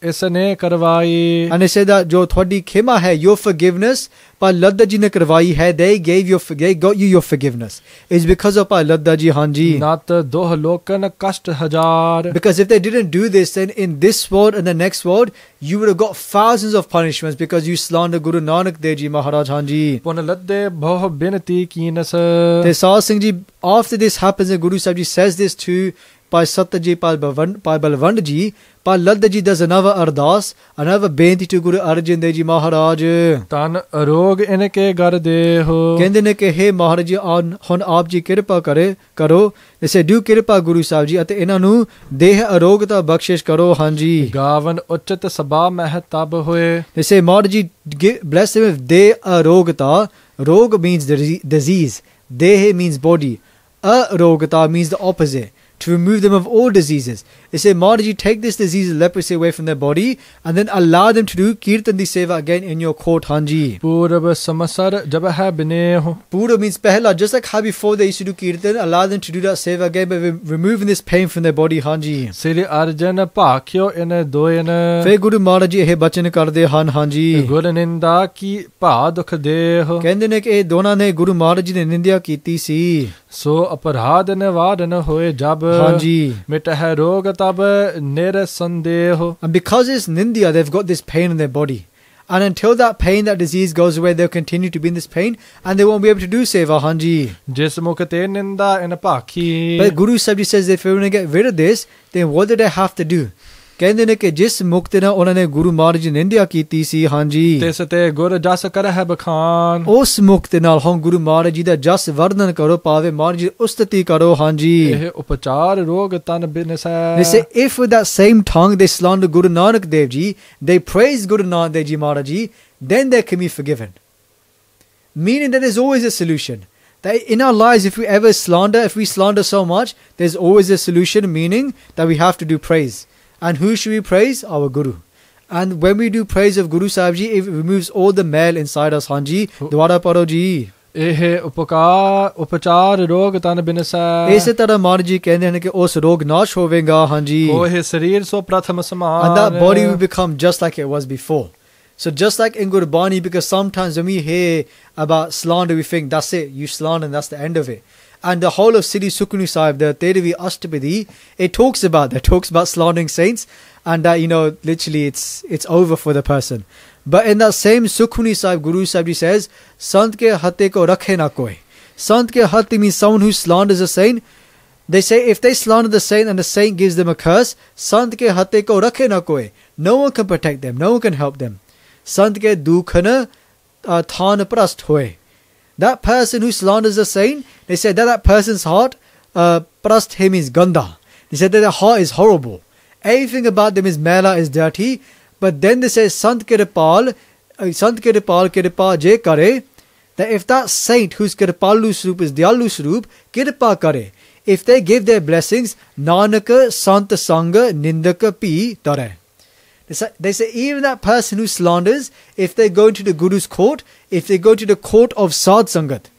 ਇਸ ਨੇ ਕਰਵਾਈ And they say that ਜੋ ਤੁਹਾਡੀ ਖਿਮਾ ਹੈ, your forgiveness, Bhai Ladda ji ਨੇ ਕਰਵਾਈ ਹੈ, they got you your forgiveness. It's because of Bhai Ladda ji. Hanji. ਨਤ ਦੋਹ ਲੋਕਨ ਕਸ਼ਟ ਹਜ਼ਾਰ Because if they didn't do this, then in this world and the next world, you would have got thousands of punishments because you slander Guru Nanak Dev ji Maharaj. Hanji. ਪੁਨ ਲੱਦੇ ਬਹੁ ਬਿਨਤੀ ਕੀਨਸ They saw Singh ji, after this happens and Guru Sahib ji says this to Bhai Satta ji, Bhai Balwand ji, Bhai Ladda ji does another ardas, another benti to Guru Arjan Dev ji Maharaj. ਤਨ ਅਰੋਗ ਇਨਕੇ ਗਰ ਦੇਹੋ ਕਹਿੰਦੇ ਨੇ ਕਿ हे Maharaj ji, ਹੁਣ ਆਪ ਜੀ ਕਿਰਪਾ ਕਰੋ. They say, do ਕਿਰਪਾ Guru Sahib ji ਅਤੇ ਇਹਨਾਂ ਨੂੰ ਦੇਹ ਅਰੋਗਤਾ ਬਖਸ਼ਿਸ਼ ਕਰੋ. ਹਾਂਜੀ. ਗਾਵਨ ਉਚਿਤ ਸਭਾ ਮਹਿ ਤਬ ਹੋਏ They say, Maharaj ji, bless them with ਦੇਹ ਅਰੋਗਤਾ. Rog means disease. Deh means body. Arogata means the opposite. To remove them of all diseases. They say, Maharaj ji, take this disease of leprosy away from their body and then allow them to do kirtan di seva again in your court. Hanji. ਪੂਰਬ ਸਮਸਰ ਜਬ ਹੈ ਬਿਨੇਹੁ Pura means pehla, just like how before they used to do kirtan, allow them to do that seva again by removing this pain from their body. Hanji. Sri Arjan ਭਾਖਿਓ in ਦੋਇਨ Fe Guru Maharaj ji ਇਹ ਬਚਨ ਕਰਦੇ ਹਨ. ਹਾਂਜੀ. ਗੁਰ ਨਿੰਦਾ ਕੀ ਭਾ ਦੁਖ ਦੇਹੁ ਕਹਿੰਦੇ ਨੇ ਕਿ ਇਹ ਦੋਨਾਂ ਨੇ Guru Maharaj ji ਨੇ ਨਿੰਦਿਆ ਕੀਤੀ ਸੀ. ਸੋ ਅਪਰਾਧ ਨਿਵਾਰਨ ਹੋਏ ਜਬ ਹਾਂਜੀ. ਮਿਟ ਹੈ ਰੋਗ ਤਬ ਨਿਰਸੰਦੇਹ And because it's Nindya, they've got this pain in their body. And until that pain, that disease goes away, they'll continue to be in this pain and they won't be able to do seva. Hanji. ਜਿਸ ਮੁਖ ਤੇ ਨਿੰਦਾ ਇਨ ਭਾਖੀ But Guru Sahib ji says if we want to get rid of this, then what do they have to do? ਕਹਿੰਦੇ ਨੇ ਕਿ ਜਿਸ ਮੁਕਤ ਨਾਲ ਉਹਨਾਂ ਨੇ Guru Maharaj ਜੀ ਨਿੰਦਿਆ ਕੀਤੀ ਸੀ. ਹਾਂਜੀ. ਤਿਸ ਤੇ ਗੁਰ ਜਸ ਕਰਹਿ ਬਖਾਨ ਉਸ ਮੁਕਤ ਨਾਲ ਹੁਣ Guru Maharaj ਜੀ ਦਾ ਜਸ ਵਰਣਨ ਕਰੋ, ਭਾਵੇਂ Maharaj ਜੀ ਉਸਤਤੀ ਕਰੋ. ਹਾਂਜੀ. ਇਹ ਉਪਚਾਰ ਰੋਗ ਤਨ ਬਿਨਸੈ They say if with that same tongue they slander Guru Nanak Dev ji, they praise Guru Nanak Dev ji Maharaj ji, then they can be forgiven. Meaning that there's always a solution. That in our lives, if we slander so much, there's always a solution, meaning that we have to do praise. And who should we praise? Our Guru. And when we do praise of Guru Sahib ji, it removes all the mal inside us. Hanji. Dwara paro ji. ਇਹ ਉਪਚਾਰ ਰੋਗ ਤਨ ਬਿਨਸੈ ਇਸੇ ਤਰ੍ਹਾਂ Maharaj ji ਕਹਿੰਦੇ ਹਨ ਕਿ ਉਸ ਰੋਗ ਨਾਸ਼ ਹੋਵੇਗਾ. ਹਾਂਜੀ. ਉਹ ਸਰੀਰ ਸੋ ਪ੍ਰਥਮ ਸਮਾਨ And that body will become just like it was before. So just like in Gurbani, because sometimes when we hear about slander, we think that's it, you slander and that's the end of it. And the whole of Siri Sukhmani Sahib, the Terevi Ashtapadi, it talks about slandering saints and that, literally it's over for the person. But in that same Sukhmani Sahib, Guru Sahib Ji says, Sant ke hatte ko rakhe na koi. Sant ke hatte means someone who slanders a saint. They say if they slander the saint and the saint gives them a curse, Sant ke hatte ko rakhe na koi. No one can protect them, no one can help them. Sant ke dukhana than prast hoye. That person who slanders a saint, they say that person's heart, prast he means ganda. They said that their heart is horrible. Everything about them is mela, is dirty. But then they say, Sant Kirpal Kirpa je kare, that if that saint whose Kirpalu Swarup is Dayalu Swarup, Kirpa kare, if they give their blessings, Nanaka Sant Sangha Nindaka Pi Tare. They say even that person who slanders, if they go into the Guru's court, if they go to the court of Sad Sangat,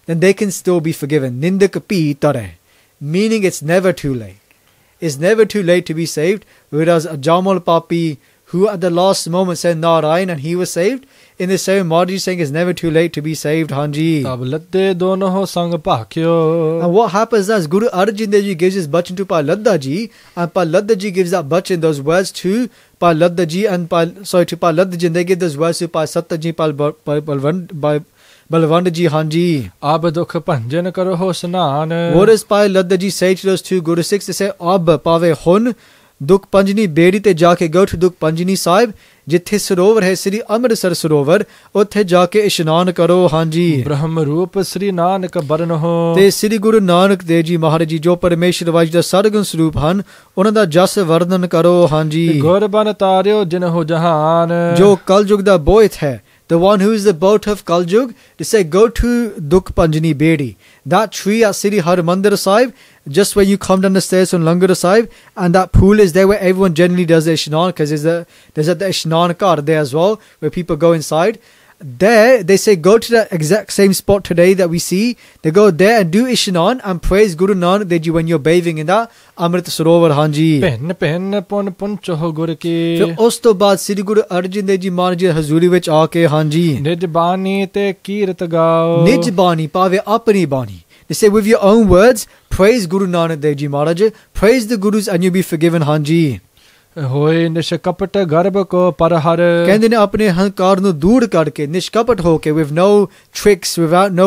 then they can still be forgiven. Nindaka Pi Tare. Meaning it's never too late. It's never too late to be saved. Whereas Jamal Papi, who at the last moment said Narayan and he was saved, in the same Maharaji saying it's never too late to be saved, Hanji. And what happens is Guru Arjan Dev Ji gives his bachan to Pa Ladda Ji, and Pa Ladda Ji gives that bachan, those words to Pa Ladda Ji, and to Pa Ladda Ji, and they give those words to Pa Satta Ji, Pa Balwand Ji, Hanji. What does Pa Ladda Ji say to those two Guru Sikhs? They say, Ab Pave Hun, Dukh Panjani Bedi te jaake go to Dukh Panjani Sahib, jithe sarovar hai Sri Amritsar sarovar, uthe jaake ishnan karo, Hanji. Brahma Roop Sri Nanak Baran ho. Te Sri Guru Nanak Dev Ji Maharaj Ji jo Parameshwar Vaij da Sargun Swarup han, ਉਹਨਾਂ ਦਾ ਜਸ ਵਰਣਨ ਕਰੋ, ਹਾਂਜੀ. ਗੁਰਬਨ ਤਾਰਿਓ ਜਿਨਹੁ ਜਹਾਨ, ਜੋ ਕਲਯੁਗ ਦਾ ਬੋਇਤ ਹੈ, the one who is the boat of Kaljug, they say go to Dukh Panjani Bedi, that tree at Sri Harmandir Sahib, just where you come down the stairs from Langar Sahib, and that pool is there where everyone generally does the Ishnan, because there's the Ishnan Kar there as well, where people go inside. There, they say go to the exact same spot today that we see. They go there and do Ishnan and praise Guru Nanak Dev Ji when you're bathing in that Amrit Sarovar, Hanji. Pen pon puncho Guru ki. Fir us to baad Sri Guru Arjan Dev Ji Maharaj Ji hazuri vich aake, Hanji. Nij bani te kirat gao. Nij bani pave apni bani. They say with your own words, praise Guru Nanak Dev Ji Maharaj Ji, praise the Gurus and you'll be forgiven, Hanji. ਹੋਏ ਨਿਸ਼ਕਪਟ ਗਰਭ ਕੋ ਪਰਹਰ, ਕਹਿੰਦੇ ਨੇ ਆਪਣੇ ਹੰਕਾਰ ਨੂੰ ਦੂਰ ਕਰਕੇ, ਨਿਸ਼ਕਪਟ ਹੋ ਕੇ, with no tricks, without no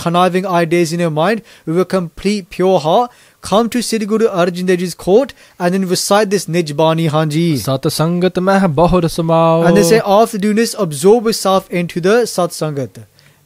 conniving ideas in your mind, with a complete pure heart, come to Sri Guru Arjan Dev Ji's court and then recite this Nij Bani, Hanji. Sat Sangat meh bahur samao. And they say after doing this, absorb yourself into the Sat Sangat.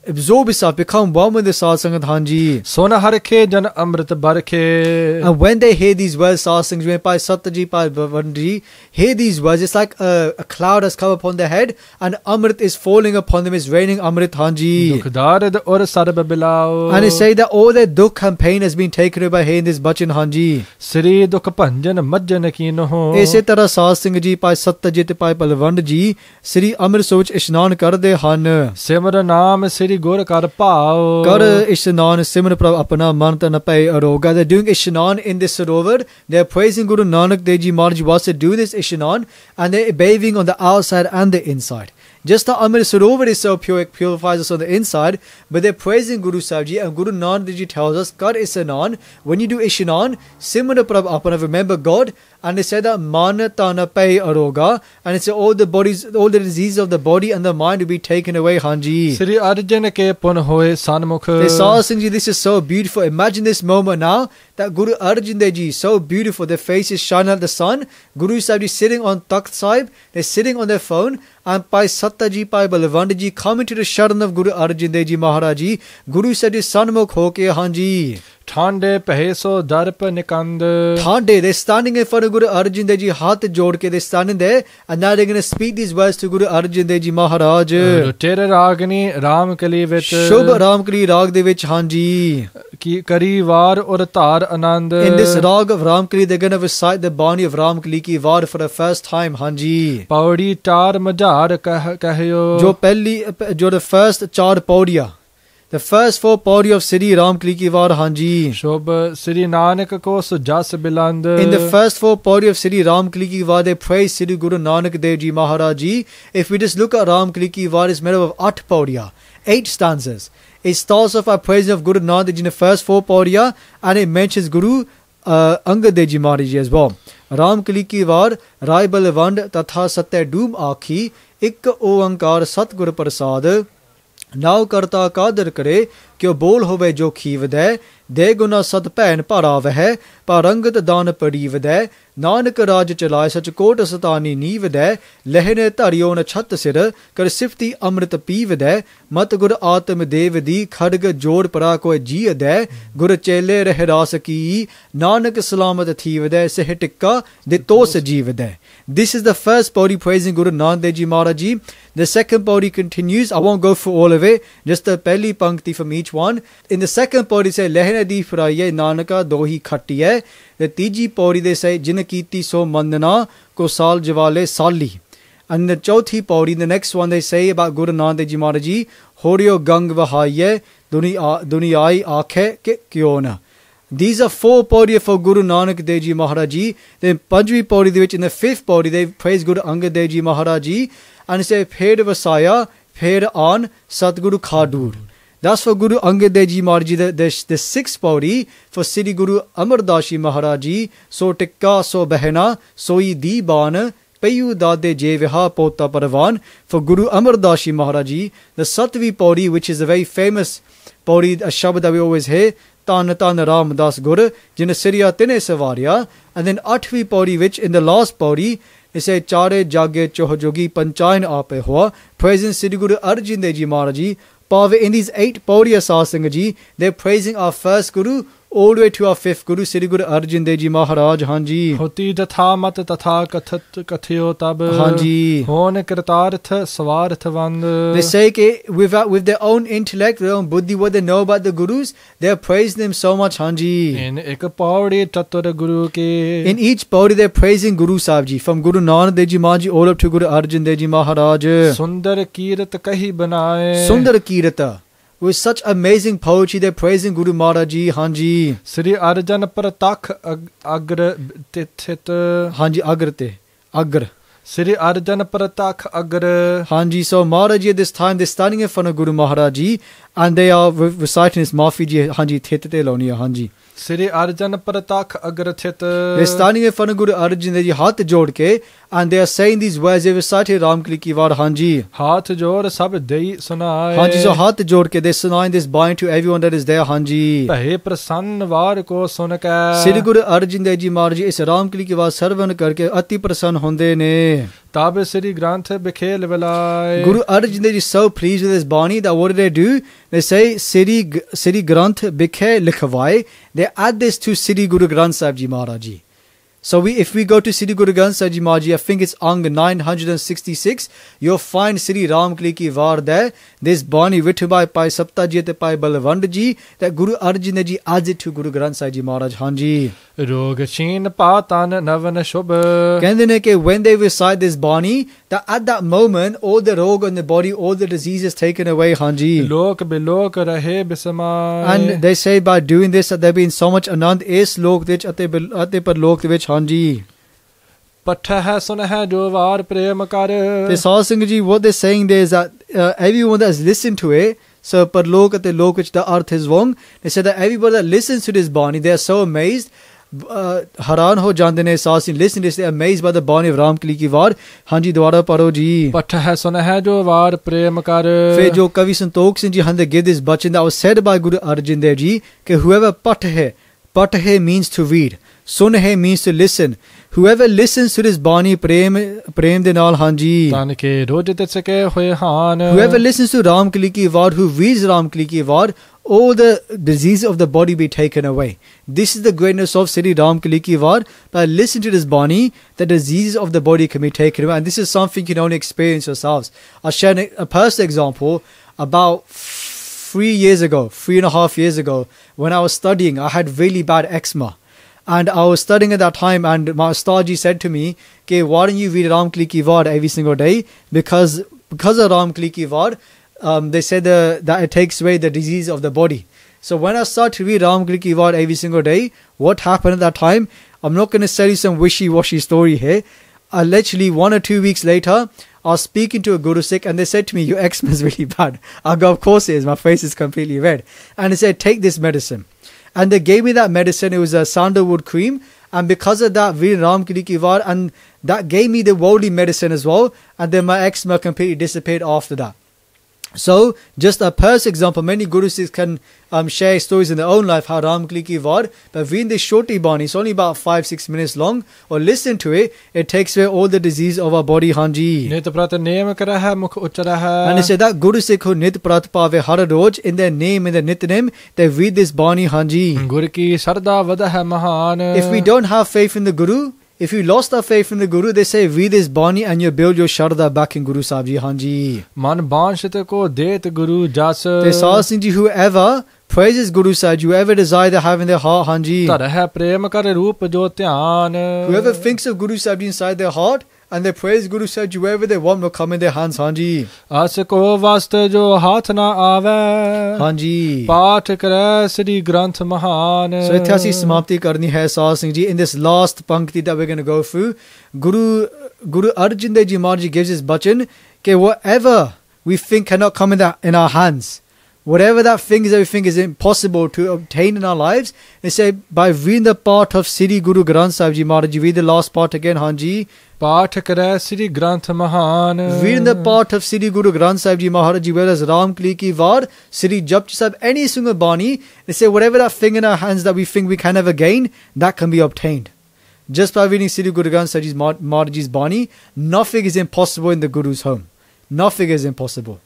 Absorb yourself, become one with the Sat Sangat, Hanji. Sona harkhe jan amrit barkhe. And when they hear these words, Sat Sangat, when Pai Sattaji, Pai Bhavanji hear these words, it's like a cloud has come upon their head and Amrit is falling upon them, it's raining Amrit, Hanji. Dukhdard or sarb bilao. And they say that all their dukh and pain has been taken away by hearing this bachan, Hanji. Sri Dukh Panjan Majjan Kino ho. Ise tarah Sat Singh Ji, Pai Sattaji te Pai Balwand Ji Sri Amrit Soch Ishnan karde han. Simra naam Sri Gur Kar Pao. Kar Ishnan Simra Prabh Apana Manta Napai Aroga. They're doing Ishnan in this sarovar. They're praising Guru Nanak Dev Ji Maharaj whilst they do this Ishnan, and they're bathing on the outside and the inside. Just the Amrit Sarovar is so pure, it purifies us on the inside, but they're praising Guru Sahib Ji, and Guru Nanak Dev Ji tells us, Kar Ishnan, when you do Ishnan, Simra Prabh Apana, remember God, and they say that Manatana Pay Aroga, and it's all the diseases of the body and the mind will be taken away, Hanji. Sri Arjan ke pun hoye sanmukh. They saw Singh Ji, this is so beautiful. Imagine this moment now, that Guru Arjan Dev Ji, so beautiful, their faces shine like the sun. Guru Sahib Ji sitting on Takht Sahib, they're sitting on their phone, and Pai Satta Ji, Pai Balwand Ji come into the sharan of Guru Arjan Dev Ji Maharaj Ji. Guru Sahib Ji sanmukh ho ke, Hanji. Thande Paheso Darp Nikand. Thande, they're standing in front of Guru Arjan Dev Ji, haath jod ke, they're standing there, and now they're going to speak these words to Guru Arjan Dev Ji Maharaj. Tere Ragni Ramkali vich. Shubh Ramkali Rag de vich, Hanji. Ki Kari Var or Tar Anand. In this Rag of Ramkali, they're going to recite the Bani of Ramkali ki Var for the first time, Hanji. Paudi Tar Majar Kahyo. Jo the first char paudiya. The first 4 paudi of Sri Ramkali ki Var, Hanji. Shob Sri Nanak ko sujas biland. In the first 4 paudi of Sri Ramkali ki Var, they praise Sri Guru Nanak Dev Ji Maharaj Ji. If we just look at Ramkali ki Var, it's made up of 8 paudiya, 8 stanzas. It starts off by praising of Guru Nanak Dev Ji in the first 4 paudiya, and it mentions Guru Angad Dev Ji Maharaj Ji as well. Ramkali ki Var, Rai Balwand Tatha Satya Doom Aakhi. ਇੱਕ ਓੰਕਾਰ ਸਤਿਗੁਰ ਪ੍ਰਸਾਦ ਨਾਉ ਕਰਤਾ ਕਾਦਰ ਕਰੇ ਕਿਉ ਬੋਲ ਹੋਵੇ ਜੋ ਖੀਵਦੈ ਦੇ ਗੁਨਾ ਸਤ ਭੈਣ ਭਾਰਾ ਵਹਿ ਪਾਰੰਗਤ ਦਾਨ ਪੜੀ ਵਦੈ ਨਾਨਕ ਰਾਜ ਚਲਾਏ ਸਚ ਕੋਟ ਸਤਾਨੀ ਨੀਵਦੈ ਲਹਿਨੇ ਧਰਿਓ ਨ ਛਤ ਸਿਰ ਕਰ ਸਿਫਤੀ ਅੰਮ੍ਰਿਤ ਪੀਵਦੈ ਮਤ ਗੁਰ ਆਤਮ ਦੇਵ ਦੀ ਖੜਗ ਜੋੜ ਪਰਾ ਕੋਈ ਜੀਅਦੈ ਗੁਰ ਚੇਲੇ ਰਹਿ ਰਾਸ ਕੀ ਨਾਨਕ ਸਲਾਮਤ ਥੀਵਦੈ ਸਹਿ ਟਿੱਕਾ ਦੇ ਤੋਸ ਜੀਵਦੈ. This is the first pauri praising Guru Nanak Dev Ji Maharaj Ji. The second pauri continues. I won't go through all of it. Just the pehli pankti from each one. In the second pauri say lehne di phiraiye nanaka dohi khatiye. The tiji pauri they say jin kiti so mandana ko sal jawale sali. And the chauthi pauri, the next one they say about Guru Nanak Dev Ji Maharaj Ji, Horiyo gang vahaiye duniyai aakhe ke kyona. These are 4 pauri for Guru Nanak Dev Ji Maharaj Ji. Then Panjvi pauri which in the 5th pauri they praise Guru Angad Dev Ji Maharaj Ji and say Phed Vasaya, Phed An, Satguru Khadur. That's for Guru Angad Dev Ji Maharaj Ji. The 6th pauri for Sri Guru Amar Das Ji Maharaj Ji. So Tikka, so Behna, Soi Di Ban, Payu Dade Je Viha Pota Paravan for Guru Amar Das Ji Maharaj Ji. The Satvi pauri, which is a very famous pauri, a shabad that we always hear. Tan Tan Ram Das Gur, Jin Siriya Tine Savarya, and then Atvi pauri, which in the last pauri, they say Chare Jage Chohojogi Panchain Ape Hoa, praising Sri Guru Arjan Dev Ji Maharaj Ji. Pave in these 8 pauri Sasanga Ji, they're praising our first Guru all the way to our 5th Guru, Sri Guru Arjan Dev Ji Maharaj. Hanji. Hoti tatha mat tatha kathat kathiyo tab. Hanji. Hon kritarth swarth vand. They say with their own intellect, their own buddhi, what they know about the Gurus, they're praising them so much. Hanji. In ek pauri tatur Guru ke. In each pauri they're praising Guru Sahib Ji, from Guru Nanak Dev Ji Maharaj Ji all up to Guru Arjan Dev Ji Maharaj. Sundar kirat kahi banaye. Sundar kirata. With such amazing poetry, they're praising Guru Maharaj Ji. Hanji. Sri Arjan Pratak Agra Tithit. Hanji, Agrate. Agra. Sri Arjan Pratak Agra. Hanji. So Maharaj Ji at this time, they're standing in front of Guru Maharaj Ji and they are reciting his Maafi Ji. Hanji, Thete Lonia. Hanji. Sri Arjan Pratak Agra Thit. They're standing in front of Guru Arjan Dev Ji, haath jod ke, and they are saying these words. They recited Ram Kali Ki War. Hanji. Haath jod sab dei sunaye. Hanji. So haath jod ke, they're denying this bind to everyone that is there. Hanji. Pahe prasann var ko sunka. Sri Guru Arjan Dev Ji Maharaj Ji is Ram Kali Ki War sarvan karke ati prasann honde ne. Tabe Sri Granth Bikhel Velai. Guru Arjan Dev Ji is so pleased with his Bani that what do? They say Sri Granth Bikhe Likhwai. They add this to Sri Guru Granth Sahib Ji Maharaj Ji. So if we go to Sri Guru Granth Sahib Ji Maharaj Ji, I think it's Ang 966, you'll find Sri Ram Kali Ki War there. This Bani written by Pai Saptajit Pai Balwand Ji, that Guru Arjan Dev Ji adds it to Guru Granth Sahib Ji Maharaj. Hanji. Rog Chin Patan Navan Shubh. Kendineke, when they recite this Bani, that at that moment, all the rog in the body, all the diseases taken away. Hanji. Lok bilok rahe bismai. And they say by doing this that there been so much anand is lok dich ate par lok vich. Hanji. Patha hai sun hai jo var prem kar. The Satsang Ji, what they're saying there is that everyone that has listened to it, so par lok ate lok vich, the arth is wrong. They said that everybody that listens to this Bani, they are so amazed. Haran ho jande ne Satsang listen this, they're amazed by the Bani of Ram Kali Ki War. Hanji dwara paro ji. Patha hai sun hai jo var prem kar. Fe jo Kavi Santokh Singh Ji hande give this bachan that was said by Guru Arjan Dev Ji, ke whoever pat hai means to read. Sun hai means to listen. Whoever listens to this Bani prem de naal. Hanji. Tan ke roj te sake hoye haan. Whoever listens to Ram Kali Ki War, who reads Ram Kali Ki War, all the diseases of the body be taken away. This is the greatness of Sri Ram Kali Ki War. By listening to this Bani, the diseases of the body can be taken away. And this is something you can only experience yourselves. I'll share a personal example. About 3.5 years ago, when I was studying, I had really bad eczema. And I was studying at that time, and my Ustadji said to me, okay, why don't you read Ram Kali Ki War every single day? Because of Ram Kali Ki War, they said that it takes away the disease of the body. So when I started to read Ram Kali Ki War every single day, what happened at that time? I'm not going to tell you some wishy-washy story here. Literally 1 or 2 weeks later, I was speaking to a Guru Sikh and they said to me, your eczema is really bad. I go, of course it is. My face is completely red. And they said, take this medicine. And they gave me that medicine. It was a sandalwood cream. And because of that, reading Ram Kali Ki War, and that gave me the worldly medicine as well. And then my eczema completely disappeared after that. So, just a personal example, many Guru Sikhs can share stories in their own life how Ram Kali Ki War, but reading this shorty Bani, it's only about 5-6 minutes long, or listen to it, it takes away all the disease of our body, Hanji. Nit prat name kara hai, mukh uchara hai. And they say that Guru Sikh who Nit Prat Pave Har Roj, in their name, in their Nitnem, they read this Bani, Hanji. Guru ki sarda vada hai mahan. If we don't have faith in the Guru, if you lost our faith in the Guru, they say read this Bani and you build your Sharda back in Guru Sahib Ji, Hanji. Man banshit ko det Guru jas. They saw Singh Ji, whoever praises Guru Sahib Ji, whoever desire they have in their heart, Hanji. Tar hai prem kar roop jo dhyan. Whoever thinks of Guru Sahib Ji inside their heart, and they praise Guru Sahib Ji, wherever they want will come in their hands, Hanji. As ko vast jo haath na aave. Hanji. Paath kare Sri Granth Mahan. So ityasi samapti karni hai Sahib Singh Ji. In this last pankti that we're going to go through, Guru Arjan Dev Ji Maharaj Ji gives his bachan, ke whatever we think cannot come in our hands, whatever that thing is that we think is impossible to obtain in our lives, they say by reading the part of Sri Guru Granth Sahib Ji Maharaj Ji, read the last part again, Hanji. Paath kare Sri Granth Mahan. Reading the part of Sri Guru Granth Sahib Ji Maharaj Ji, whether it's Ram Kali Ki War, Sri Japji Sahib, any single Bani, they say whatever that thing in our hands that we think we can never gain, that can be obtained. Just by reading Sri Guru Granth Sahib Ji Maharaj Ji's Bani, nothing is impossible in the Guru's home. Nothing is impossible.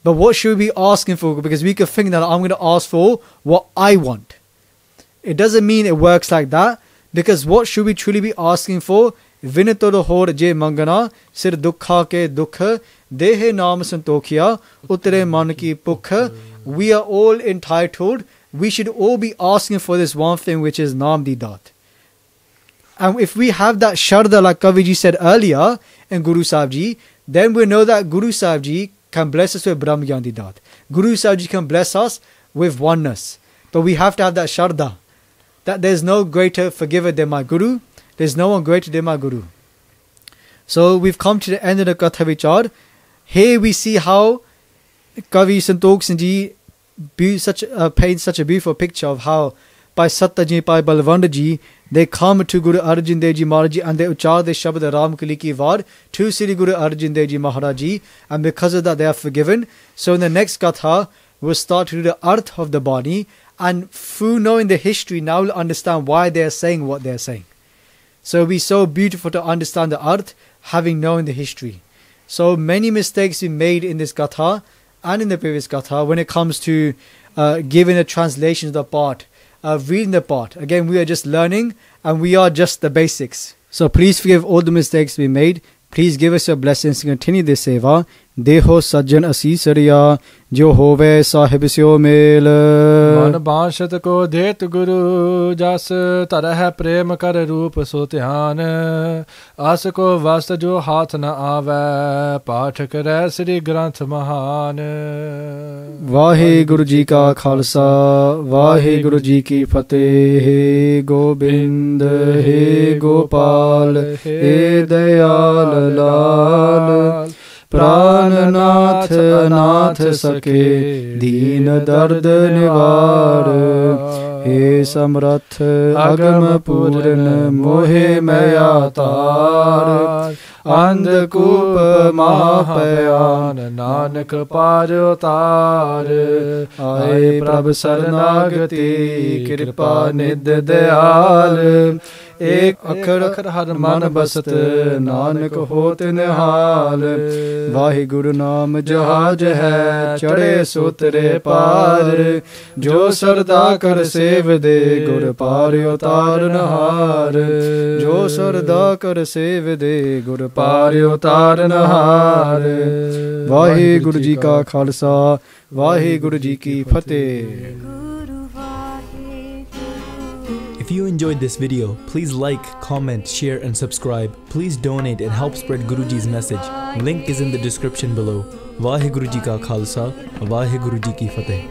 But what should we be asking for? Because we could think that I'm going to ask for what I want. It doesn't mean it works like that. Because what should we truly be asking for? Vinatoro hor je mangana, sir dukha ke dukha, dehe naam santokhiya, utre man ki pukha. We are all entitled. We should all be asking for this one thing, which is Naam Didat. And if we have that Sharda, like Kaviji said earlier, in Guru Sahib Ji, then we know that Guru Sahib Ji can bless us with Brahm Gyan Didat. Guru Sahib Ji can bless us with oneness. But we have to have that Sharda, that there's no greater forgiver than my Guru. There's no one greater than my Guru. So we've come to the end of the Katha Vichar. Here we see how Kavi Santokh Singh Ji paints such a beautiful picture of how by Satta Ji, by Balwand Ji, they come to Guru Arjan Dev Ji Maharaj Ji and they uchar the Shabad Ram Kali Ki War to Sri Guru Arjan Dev Ji Maharaj Ji, and because of that they are forgiven. So in the next Katha, we'll start to do the Arth of the Bani, and through knowing the history, now we'll understand why they are saying what they are saying. So it'll be so beautiful to understand the Arth, having known the history. So many mistakes we made in this Katha and in the previous Katha when it comes to giving the translation of the part, reading the part. Again, we are just learning and we are just the basics. So please forgive all the mistakes we made. Please give us your blessings to continue this seva. Deho sajjan asisariya jo hove sahib syo mel. Man banshat ko det Guru jas, tarah prem kar roop so dhyan. As ko vast jo haath na aave, paath kare Sri Granth Mahan. Vaheguru Ji ka Khalsa, Vaheguru Ji ki Fateh. He Gobind, He Gopal, He Dayal Lal. Prananath Anath Sake, Deen Dard Nivar. He Samrath Agam Puran Mohe Mayatar. Andhkup Mahapayan Nanak Par Utar. Aye Prabh Sarnagati Kripa Nid Dayal. एक अखर हर मन बसत नानक होत निहाल. वाहे गुरु नाम जहाज है चढ़े सुतरे पार. जो सरदा कर सेव दे गुर पार उतार नहार. जो सरदा कर सेव दे गुर पार उतार नहार. वाहे गुरु जी का खालसा, वाहे गुरु जी की फतेह. If you enjoyed this video, please like, comment, share and subscribe. Please donate and help spread Guruji's message. Link is in the description below. Vaheguru Ji ka Khalsa, Vaheguru Ji ki Fateh.